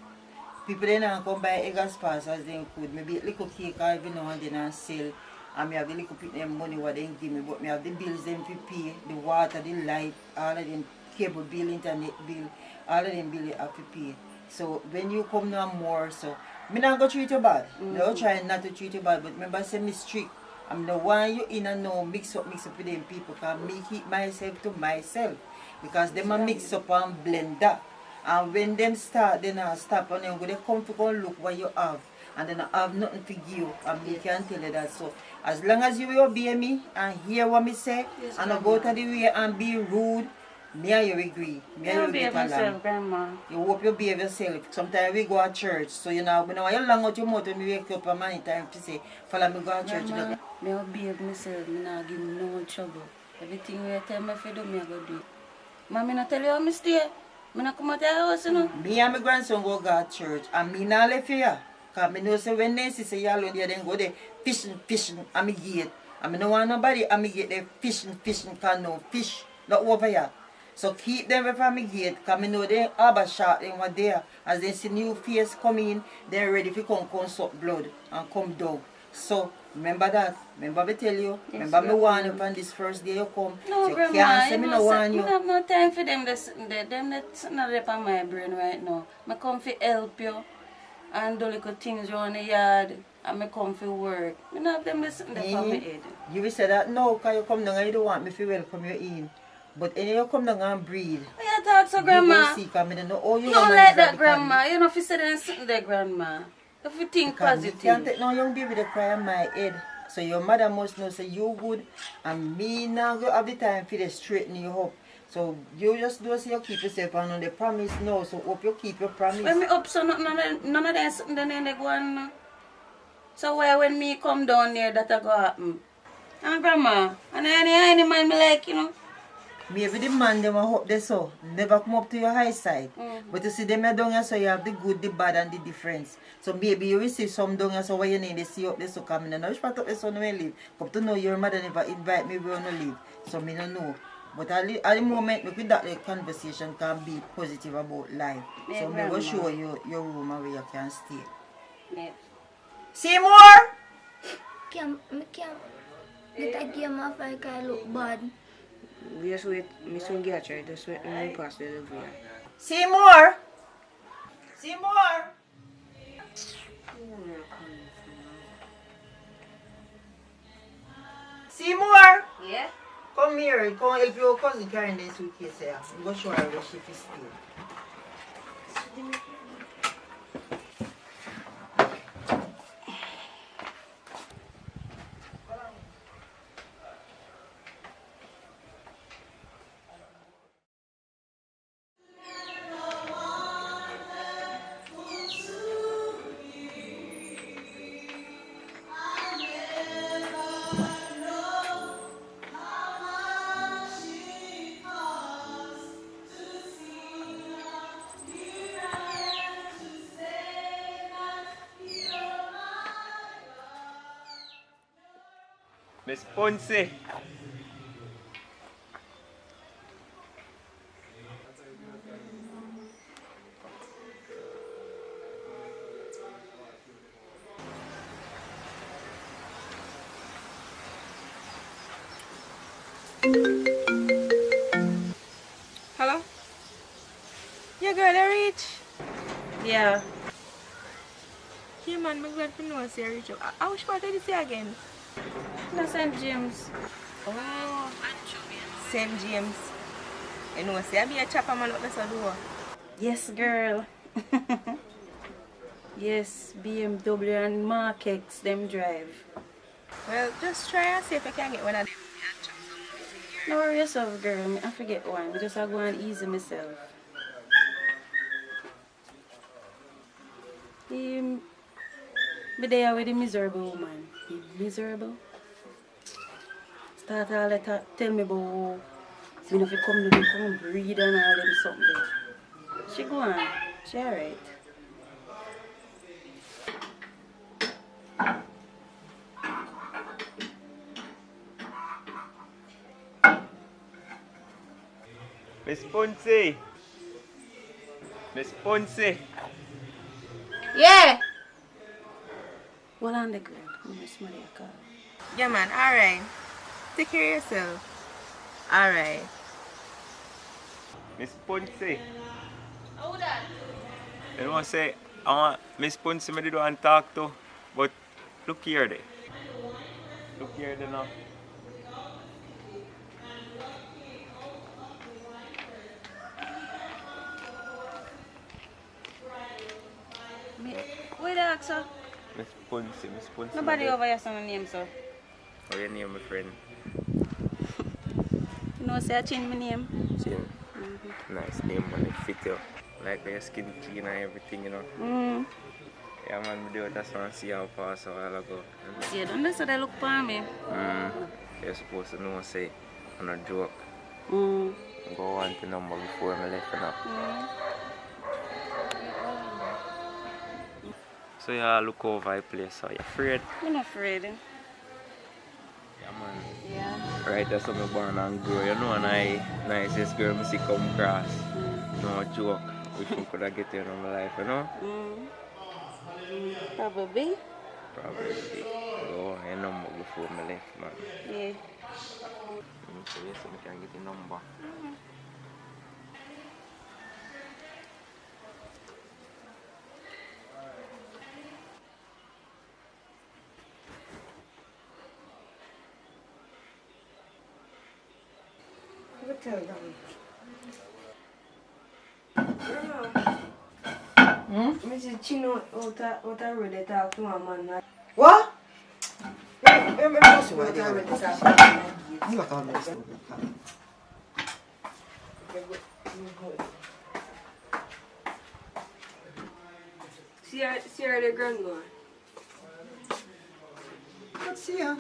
People then come buy egg as fast as they could. Maybe a little cake every now and then and sell. And I have the little put them money what they give me, but I have the bills them to pay, the water, the light, all of them cable bill, internet bill, all of them bill you have to pay. So when you come now more, so I not go treat you bad. No try not to treat you bad, but remember say me strict. I'm the one you in and now mix up with them people, because me keep myself to myself. Because them a mix up and blend that. And when them start, then I stop and then they come to go look what you have. And then I have nothing to give, and me can tell you that. So as long as you obey me and hear what me say, yes, and I go to the way and be rude, me and you agree. Me and you get along. Grandma. You hope you behave yourself. Sometimes we go to church, so you know, when you long out your mouth when we wake up and many time to say, follow me go to church. Grandma, me behave myself, me not give me no trouble. Everything you tell me to do, me I go do it. Mama, I tell you how I stay. I not come out of the house, you know. Me and my grandson go to church, and me not left here. Because I know say when they say you alone there, then go there fishing, and me gate. And I don't want nobody, and me get there fishing, because no fish, not over here. So keep them away from me gate, because I know they harbor shark, they were there. As they see new face come in, they're ready to come suck blood and come down. So remember that. Remember me tell you. Yes, remember me warn you on this first day you come. No, so Grandma, can't say me no warn you. I have no time for them. Them that's not up on my brain right now. I come to help you and do little things around the yard, and I come for work. I don't have them listen to my head. You will say that no, because you come down and you don't want me to welcome you in. But when you come down and breathe, I talk so, Grandma. You don't know how you don't like that, Grandma. You know if you say that something there, Grandma. If you think because positive. You can't take no young baby to cry on my head. So your mother must know say you good, and me now go have the time for to straighten you up. So you just do say you keep yourself on the promise now. So hope you keep your promise. When me up so none of them something then they go on. So why when me come down there that go happen? And Grandma, and any man me like, you know. Maybe the man them hope they so never come up to your high side. But you see them down here, so you have the good, the bad, and the difference. So maybe you will see some down here, so what you need, they see up there, so come in. Now which part of the son will live? Come to know your mother never invite me, we want to live. So me don't know. But at the moment, with that the conversation can be positive about life. Yeah, so me will show you your room where you can stay. Yeah. See more? Can't get a game off like I look bad. Just wait, me soon get you. Just wait when we pass the delivery. See more? See more? See more? Yeah? Come here, come help your cousin carrying this suitcase here. I'm going to show her where she is still. Miss Ponce. Yeah. Yeah, man, I'm glad to know I see you reach up. I wish part did you see again? No, St. James. Oh, St. James. You know, see, I be a chopper man up the door. Yes, girl. Yes, BMW and Mark X, them drive. Well, just try and see if I can get one of them. No worry yourself, girl. I forget one. I just go and easy myself. Be there with the miserable woman. He miserable. Start all that tell me about me if you come breed and all them something. She go on. She alright. Miss Ponce. Miss Ponce. Yeah. Hold on the girl. Miss Maria call. Yeah, man, alright. Take care of yourself. Alright. Miss Ponce. Hold on. You know what I say? I want Miss Ponce me do and talk to, but look here there. Look here there now. Where the actor? Miss Ponce. Nobody over here saying name, sir. How your name, my friend? You know, say I change my name. Chin. Nice name, man. It fit you. Like your skin clean and everything, you know. Yeah, man, we do it. That's why I see how pass a while ago. Yeah, don't they say they look for me? You're supposed to know, say, I'm not joke. Go on to number before I left it up. So you all look over the place, are you afraid? I'm not afraid. Yeah, man. Yeah. Right, that's how I'm born and grow. You know, and I nicest girl I see come across. No joke. Wish we could have get you in my life, you know? Probably. Probably. Go on your number before I left, man. Yeah. So yes, I can get your number. Tell them. Mrs. Chino, what I really talk to my man. What? See her the grandma. Let's see her.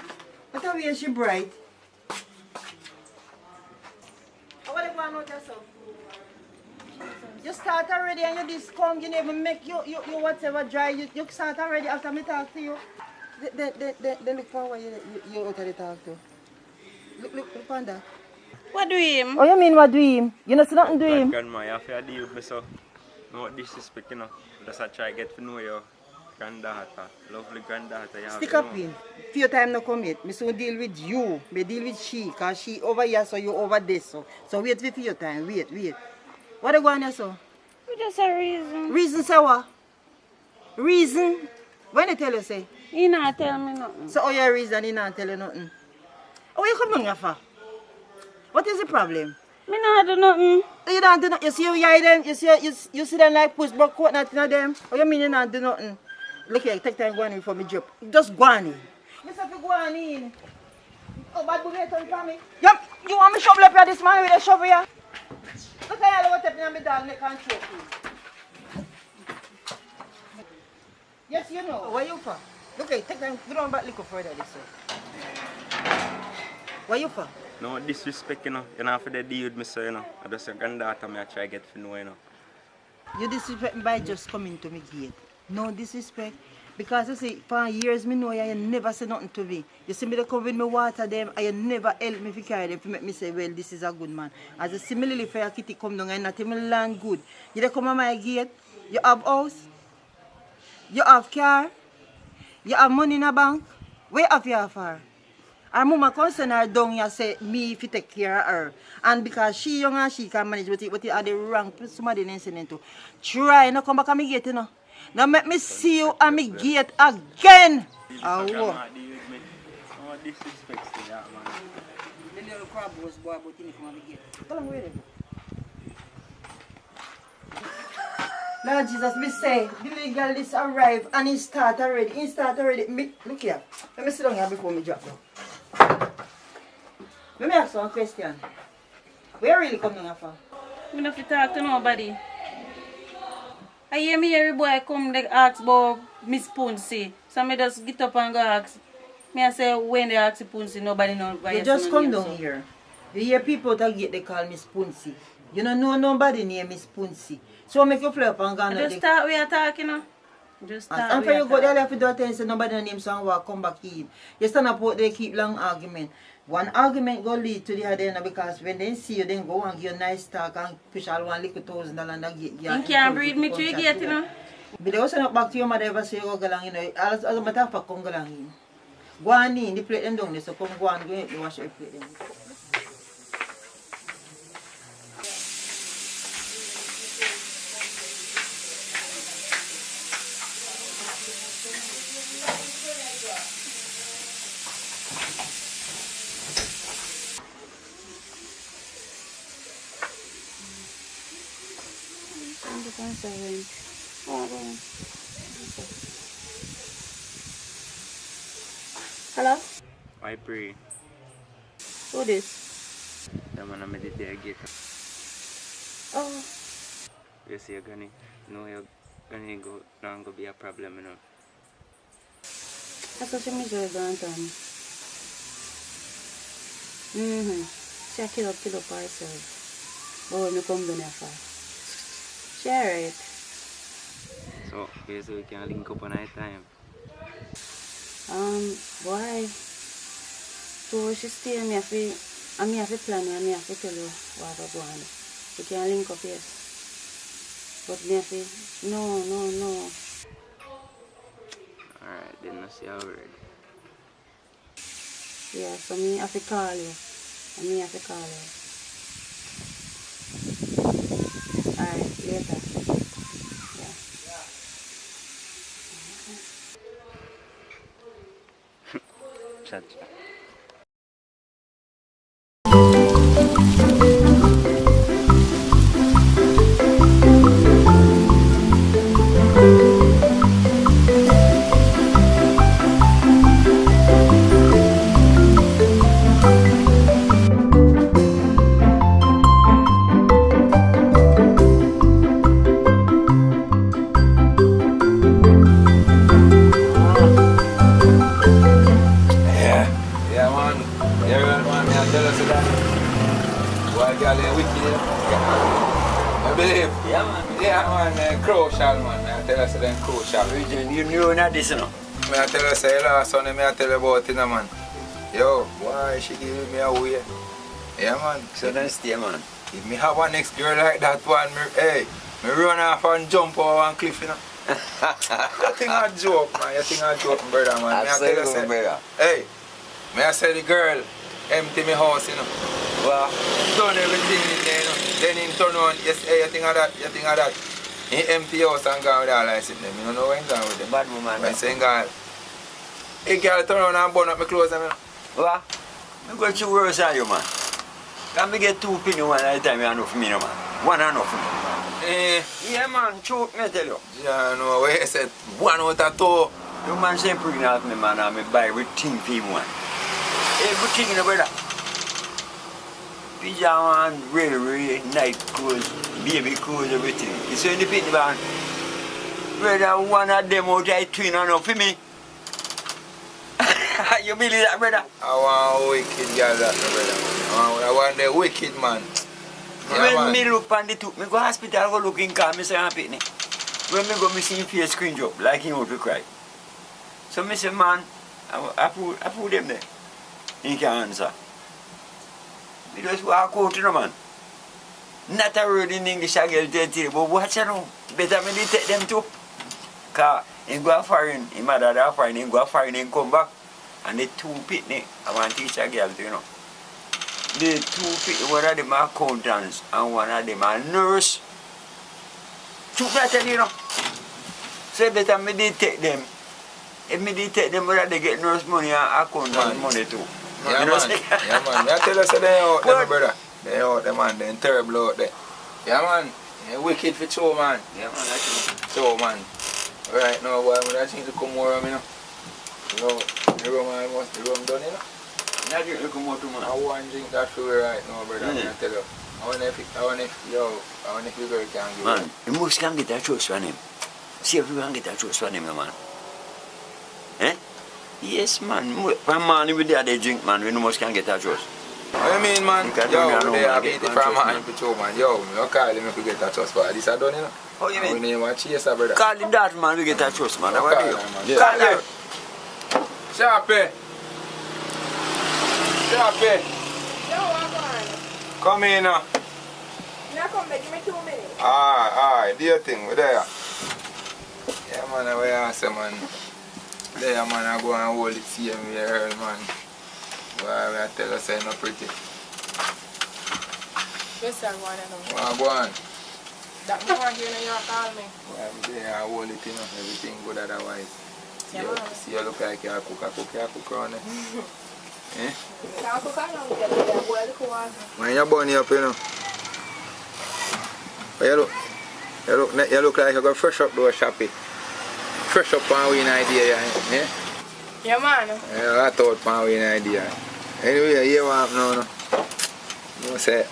I thought we she bright. What do you want to do? You start already and you just come, you never make you whatever dry. You start already after me talk to you. Then look for what you out of the talk to. Look on that. What do him? Oh, you mean what do him? You know, so nothing do him. Grandma, you have to deal with me, so no disrespect, you know. Just I try to get to know your granddaughter, lovely granddaughter. You Stick up in. Few time no come yet. Me soon deal with you. Me deal with she, cause she over here, so you over there, so wait for your time. Wait. What are you going to so? We just a reason. Reason, say what? Reason? When you tell you, say? He not tell me nothing. So, your reason, he not tell you nothing? Oh, you come here for? What is the problem? Me not do nothing. You don't do nothing? You see you hear them? You see them like push back coat, nothing of them? Oh, you mean you not do nothing? Look here, take time go on in for me job. Just go on in. Mister, you go on in. Oh, bad boy, turn for me. You want me shovel up here this man with a shovel here? Look at you, what's happening on my dog neck and choke you. Yes, you know. Where you for? Look here, take time, go down back little further this way. Where you for? No disrespect, you know. You don't have to deal with me, so, you know. I just your granddaughter, I try to get to know, you know. You disrespect me by just coming to me gate. No disrespect. Because you see, for years me know you never say nothing to me. You see me they come with me water them and you never help me to carry them to make me say, well, this is a good man. As a similarly for your kitty come down and not even land good. You they come on my gate, you have house, you have car, you have money in a bank. Where have you for? Her mama come send her down here say me if you take care of her. And because she young and she can manage with it are the wrong somebody listening to. Try no come back and me gate, you know. Now make me see you and me gate again. Oh, what? Disrespect that, man. The little crab was boy about him come and me gate. Go along with it. Lord Jesus, me say, the legal list arrive and it start already. It start already. Me, look here. Let me sit down here before me drop down. Let me ask you one question. Where really come down from? I don't have to talk to nobody. I hear me every boy come like ask about Miss Punsy. So I just get up and go ask. Me I say when they ask Punsy, nobody knows why. You just come down here. You hear people that get they call Miss Punsy. You don't know nobody named Miss Punsy. So make you play up and go. Just start we are talking, you know. Just start. And for you go there left the door and say nobody name so and walk come back in. You stand up out there keep long argument. One argument go lead to the other end because when they see you then go and give you nice talk and push all $1,000 and get you. You can't breathe me through you get, you know. But they also not back to your mother ever say you go along, you know. As a matter of fact, come go along in. Go on in, the plate them down there, so come go and go in, wash your plate them. Hello? I pray. Who this? The man I made it there get. Oh. You see you're gonna go not gonna be a problem, you know. That's what she means you're going to me. She a kill up herself. But when you come down here fast. She alright. So basically we can link up on night time. Boy. So she stay and me have to plan and me have to tell you what I go on. We can link up, yes. But me have to no. Alright, then I see how we're ready. Yeah, so me have to call you. And me have to call you. Alright, later. Chat. You knew not this, you know. Me I tell you say last Sunday me I tell you about it, man. Yo, why she give me away? Yeah, man. So then stay, man. If me have a next girl like that one, me run off and jump over one cliff, you know. You think I joke, man. You think I joke, brother, man. Me I tell you say, brother. hey, me I say the girl empty me house, you know. Well, done everything in there, you know. Then him turn on, yes, hey, you think of that, you think of that. He empty house and gone with all I sit them. You don't know where he's going with them. Bad woman. When saying God, hey girl turn around and burn up my clothes, you know. What? I'm going to worse than you, man. Can me get 2 penny one at a time, you enough for me, no, man. One enough for me. Yeah, man, choke me, I tell you. Yeah, no, where you said 1 out of 2. You man say pregnant me, man, and me buy everything for him, man. Everything, you know, brother. Pyjama and really night clothes, baby clothes, everything. You see in the pit, man. Brother, one of them out there twin enough for me. You believe that, brother? I want a wicked girl, that, brother. I want the wicked man. Yeah, when man. me look on the two, me go hospital, go look in car, me say I'm pitney. When me go, me see him face screen drop, like him out to cry. So me say, man, I put them there. He can't answer. Me just walk out, you know, man. Not a word in English, I get tell you, but watch you know. Better me take them too. Because he go foreign, his mother there foreign, he go foreign and come back. And the two pitney, I want to teach a girl, you know. The two pitney, one of them are accountants and one of them are nurse. Took that tell you know. So better me did take them. If me did take them, whether they get nurse money and accountant money too. Yeah, You know, man. Yeah, man. I tell you, so they out there, my brother. They out there, man. They're terrible out there. Yeah, man. They're wicked for two, man. Yeah, man. I think. So, man. Right now, boy, I think to come more, you know. You know, the rum almost, the rum done, you know. I drink you come out to man. I want to drink that for right now, brother. I tell you. I want if you girl can give Man, you must can get a trust from him. See if you can get a trust from him, man. Eh? Yes, man. From man, if they drink, man, we must can get a trust. What you mean, man? Yo, they have beat it from man for two, man. Yo, you call him if you get a trust for this. I done, you know. How you mean? We name a chaser, brother. Call him that, man, we get a trust, man. How do you? Call him. Sharpie. Sharpie. No, I'm going. Come in now. Now come back, give me 2 minutes. Alright, do your thing, we're there. Yeah, man, I will answer, man. There, man, I go and hold it, see him here, man. Why I tell us I'm not pretty. Yes, sir, go on, I know. Go on. That more here than you call me. Well, there, I hold it, you know, everything good otherwise. Yeah, man. See you look like you cook around it. Eh? Can't cook around with that, boil the water. Man, you're bunny up, you know. But you look like you got fresh up though, Shappy. Fresh up on win idea, yeah? Yeah, man. Yeah, I thought on win idea. Anyway, you want now, no? You say,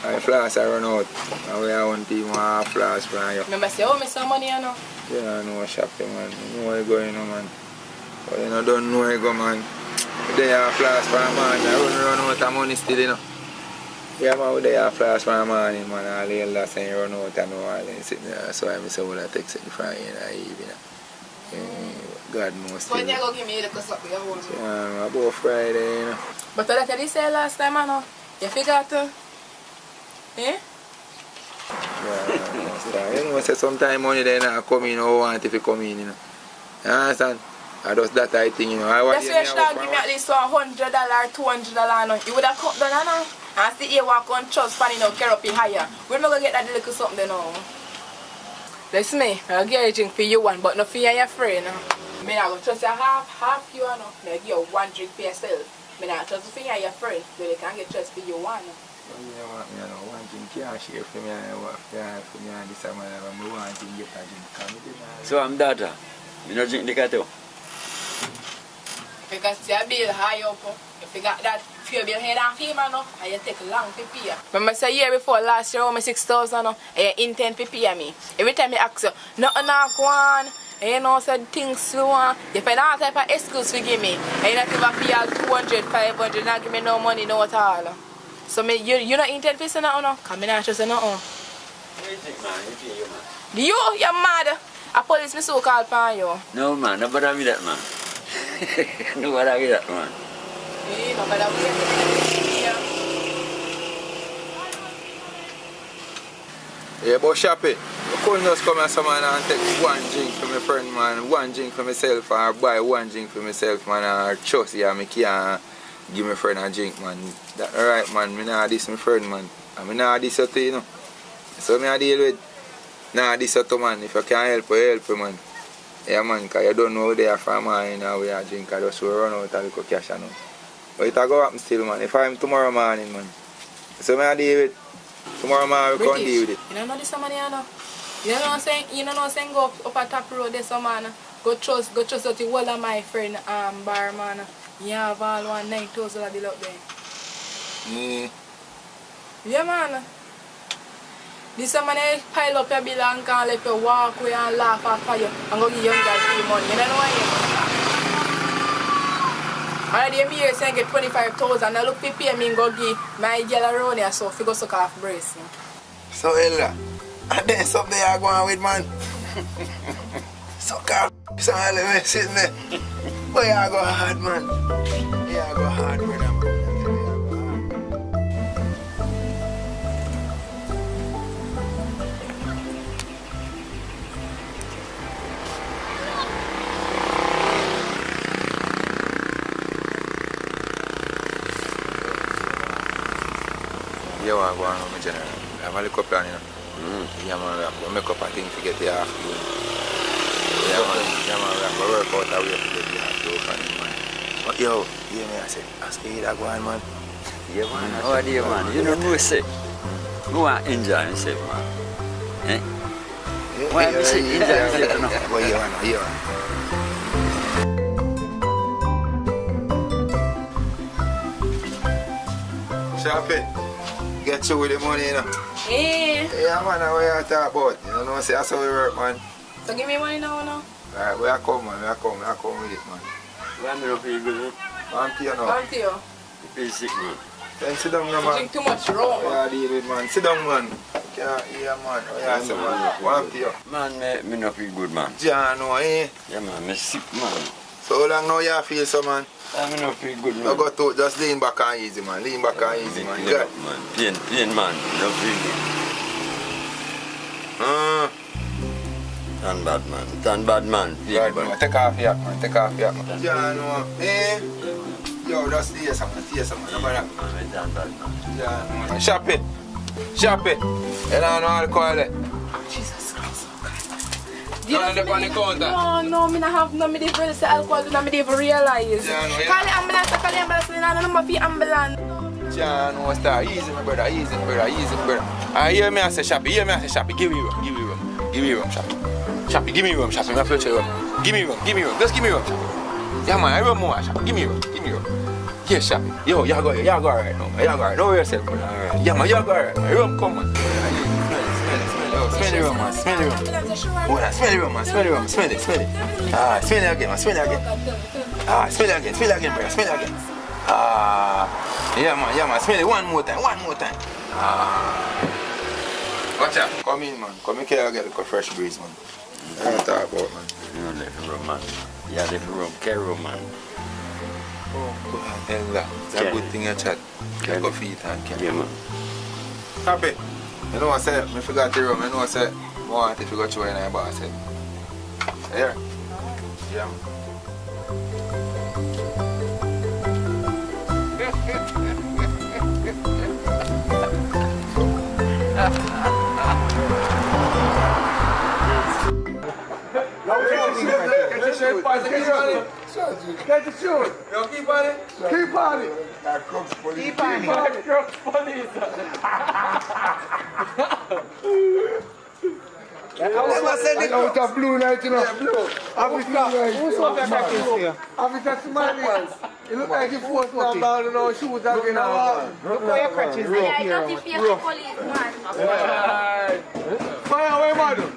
I flash I run out. And we are one team want flash from you. Remember say, oh, me some money, you know? Yeah, I know Shappy, man. You know where you going, man. But you don't know where you go, man. They are flash for a man. I run out of money still, you know. Yeah, man, they are flash for a man, man. All the elders saying you run out and all that. So I say, well, I take it from you in the evening. God knows. So when you go give me the cuss up, you hold me. Yeah, about Friday, you know. But like I did say last time, I know. You forgot to. Eh? Yeah, you know, say sometimes money they not come in, or want if you come in, you know. You understand? I just that I think, you know. That's why you should give me at least $100, $200, no. You would have cut down, no? And see you walk on trust, pan, you know, carry up it higher. We're not going to get that little something, you know. Listen me, I'll get a drink for you one, but not for you and your friend, no. I mean, I will trust you half you, no. I'll give you one drink for yourself. I mean, I trust you for your friend, so they can't get trust for you one, no. You want me, you know, one thing can't share for me, for me and this man, I want to get a drink. So I'm data. You don't drink the cattle. Because your bill high up, if you got that few bill head and female, no, and you take long to pay. Remember say year before last year, I 6,000, no, and you intend to pay me. Every time you ask you, nothing not go on, and you know, said things slow on, you find all type of excuse to give me, and you not even pay all 200, 500, not give me no money, no at all. So you not intend to say nothing, no? Because I not trust you nothing. What do you think, man? You feel you, man? You're mad. A police me so called upon you. No, man. Nobody with that, man. Nobody with that, man. Nobody with that. Yeah, but Shappy, you couldn't just come here man and take one drink for my friend, man, one drink for myself, or buy one drink for myself, man, or trust you, I can't give my friend a drink, man. That alright, man, I not this my friend, man. I not this to you know. So I deal with, nah, this to man, if you can help you, man. Yeah, man, because you don't know they are from, man, you know, we are drink, I just run out a little cash, you know. But it'll go happen still, man, if I'm tomorrow morning, man. So I deal with, tomorrow morning we can't deal with it. You don't know this man, you know? You know what I'm saying? You know what I'm saying? Go up a top road this man. Go trust that the whole of my friend bar man. You have all 9,000 of bill up there. Yeah. Yeah man. This man pile up your bill and can't let you walk away and laugh after you and go give young guys free money. You don't know why? Already I'm here saying get 25,000 and look for pay me and go give my girl around here so if you go suck off brace. So Ella, and then something you going with, man. Suck off some element sitting there. But you go hard, man. You go hard, brother, man. go on with my general. I have a little plan, you know. Yeah, man, we make up a thing to get the half doing. Yeah, man, we work out a way to get the half doing, man. But yo, yeah, me, I said, ask you that go on, man. Yeah, man. How are you, man? You know what I say? I want to enjoy myself, man. Eh? Why I say enjoy myself now? Well, you want to, you want. Shopping. Get through with the money, you know. Yeah. Yeah, man, what you talk about? You know, say that's how we work, man. So give me money now, no? Alright, where I come, man? Where I come with it, man. Why am I not feeling good? I'm here now. I'm here. You feel sick, man. Then sit down, man. Drink too much rum. Yeah, deal with, man. Sit down, man. Yeah, man. Oh, yeah, say, man. One here. Man, me not feel good, man. John, no, eh? Yeah, man, me sick, man. So how long now you feel so, man? I not feel good, man. No go to, just lean back and easy, man. Lean back and easy, man. Good. Man. Pain, man. Not feel good. Turn bad, man. Turn bad, man. Right, man. Take off your hat, man. Take off your hat, man. John, no. Eh? Yo, just stay some, no matter. Turn bad, man. John, no. Shop it. You don't know alcohol there. Jesus Christ. You don't have on the counter. No, me not have no, me didn't really say alcohol, and me didn't even realize. Yeah, no, yeah. Call the ambulance, me not know my feet ambulance. John, no, start easy, my brother, easy, brother. I hear me, I say, Shappy, give me rum, Shappy, give me rum, Shappy, my future rum. Give me rum, just give me rum, Shappy. Yeah, man, I run more, Shappy, give me rum. Yeah, Shappy, yo, you go alright now, you go alright, don't worry yourself, man. Yeah, man, you go alright, man, rum, come, man. Smell the rum, man, smell the rum. Oh, nah, smell the rum, man, smell it. Ah, smell it again, man, smell it again, brother, smell it again. Ah, yeah, man, smell it one more time. Ah. Watch out, come in, man. Come in here and get a fresh breeze, man. I don't talk about, man. You don't let me rum, man. Yeah, let me rum, carry rum, man. Oh, God, it's a good thing you chat. You go feed and carry. Yeah, man. Happy. You know what I said? I forgot the rum. You know what I said? I want it to go through in my boss head. Here. Yeah, man. Get the shoot. Yo, keep on it. Keep on it. Keep on it. Out of blue night, you know. Yeah, blue. Who's on that package here? Officer Smiley. You look like you forced one down and no shoes again. Look where your crutches are. Yeah, I got the face of police, man. Fire away, madam.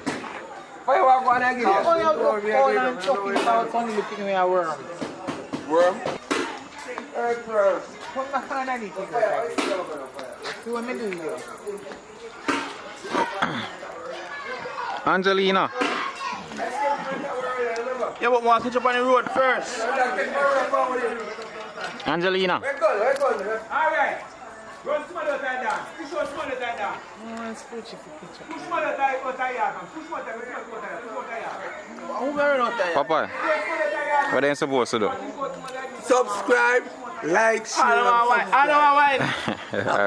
Fire walk on and give you. How you call and talking about something looking at a worm? Worm? Earthworm. Put my hand on it. See what I do here. Angelina. Yeah, but want to catch up on the road first. Angelina. Alright. Run some other time down. Push out some other time down. Push some other time down. Push some other time. Who wearing out there? Papa, what are you supposed to do? Subscribe, like, share. I don't want wine.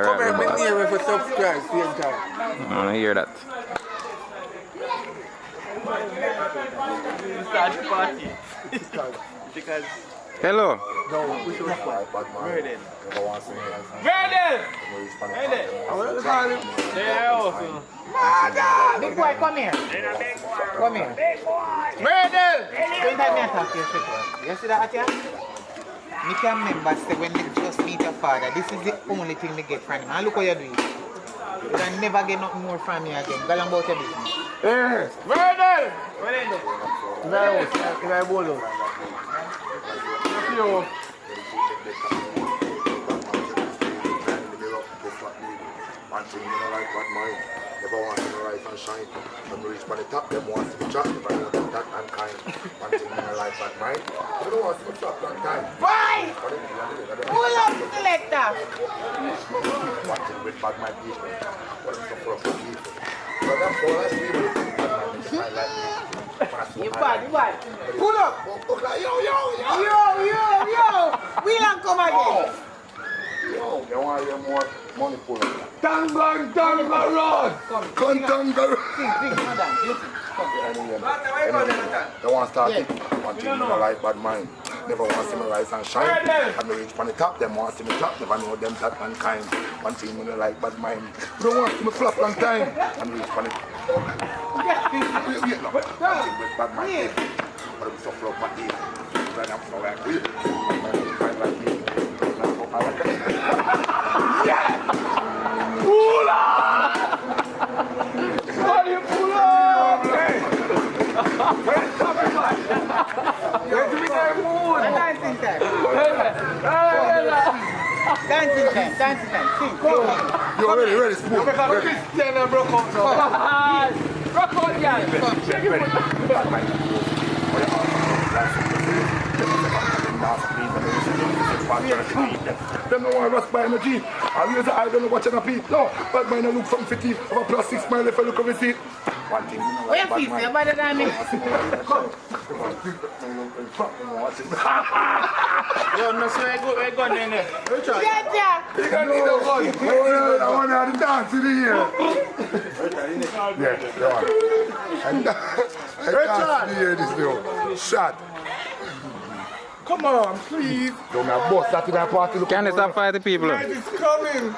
Come here, bring me for subscribe. Same time. I want to hear that. Start the party. Because. Hello. No, we should start. Murder. Murder! I want to call him. There also. Big boy, come here. Come here. Murder! Don't have me attack you. You see that here? Me can remember say when they just meet your father, this is the only thing they get from him. And look what you're doing. You can never get nothing more from me again. Go on about your business. Yes. Murder! What is it? If I bowl out. You. One thing you know like what mine. Never want to rise and shine. When we reach by the top, them want to be trapped. If I want to be that mankind. One thing you know like what mine. You don't want to be trapped on time. Why? Pull up the selector. One thing with bad mind people. What is the for people? But that's all I see with people. Like me. You bad. Pull up. Yo. We don't come again. Yo, you want to hear more? Money pull up. Tangan road. Contango. They want to start it. One thing me no like bad mind. Never want to see me rise and shine. And me reach on the top, them want to see me top. Never know them that mankind. One thing me no like bad mind. You don't want to see me flop long time. And me reach on the top. With bad mind. But I'm so flop at it. Right now, so like we. Yeah! Pull up! Somebody pull up! Where's the man? Where's the mood? Dancing time. Dancing time. Sing. You're ready, spoon. Christian and broke out now. Broke out, guys. Them no want to rush by energy. I raise the eye, don't know what you're going to No, but mine look something fitty. Have a plus 6 mile if I look over see. One thing. Where you feel? You're better than me. Yo, no say we're going in there. Richard. Yeah. You got need a gun. I want to dance in here. Yeah, go on. I dance in here this day. Shot. Come on, please. Don't have boss that in that party. Can they stop fighting people? It's coming.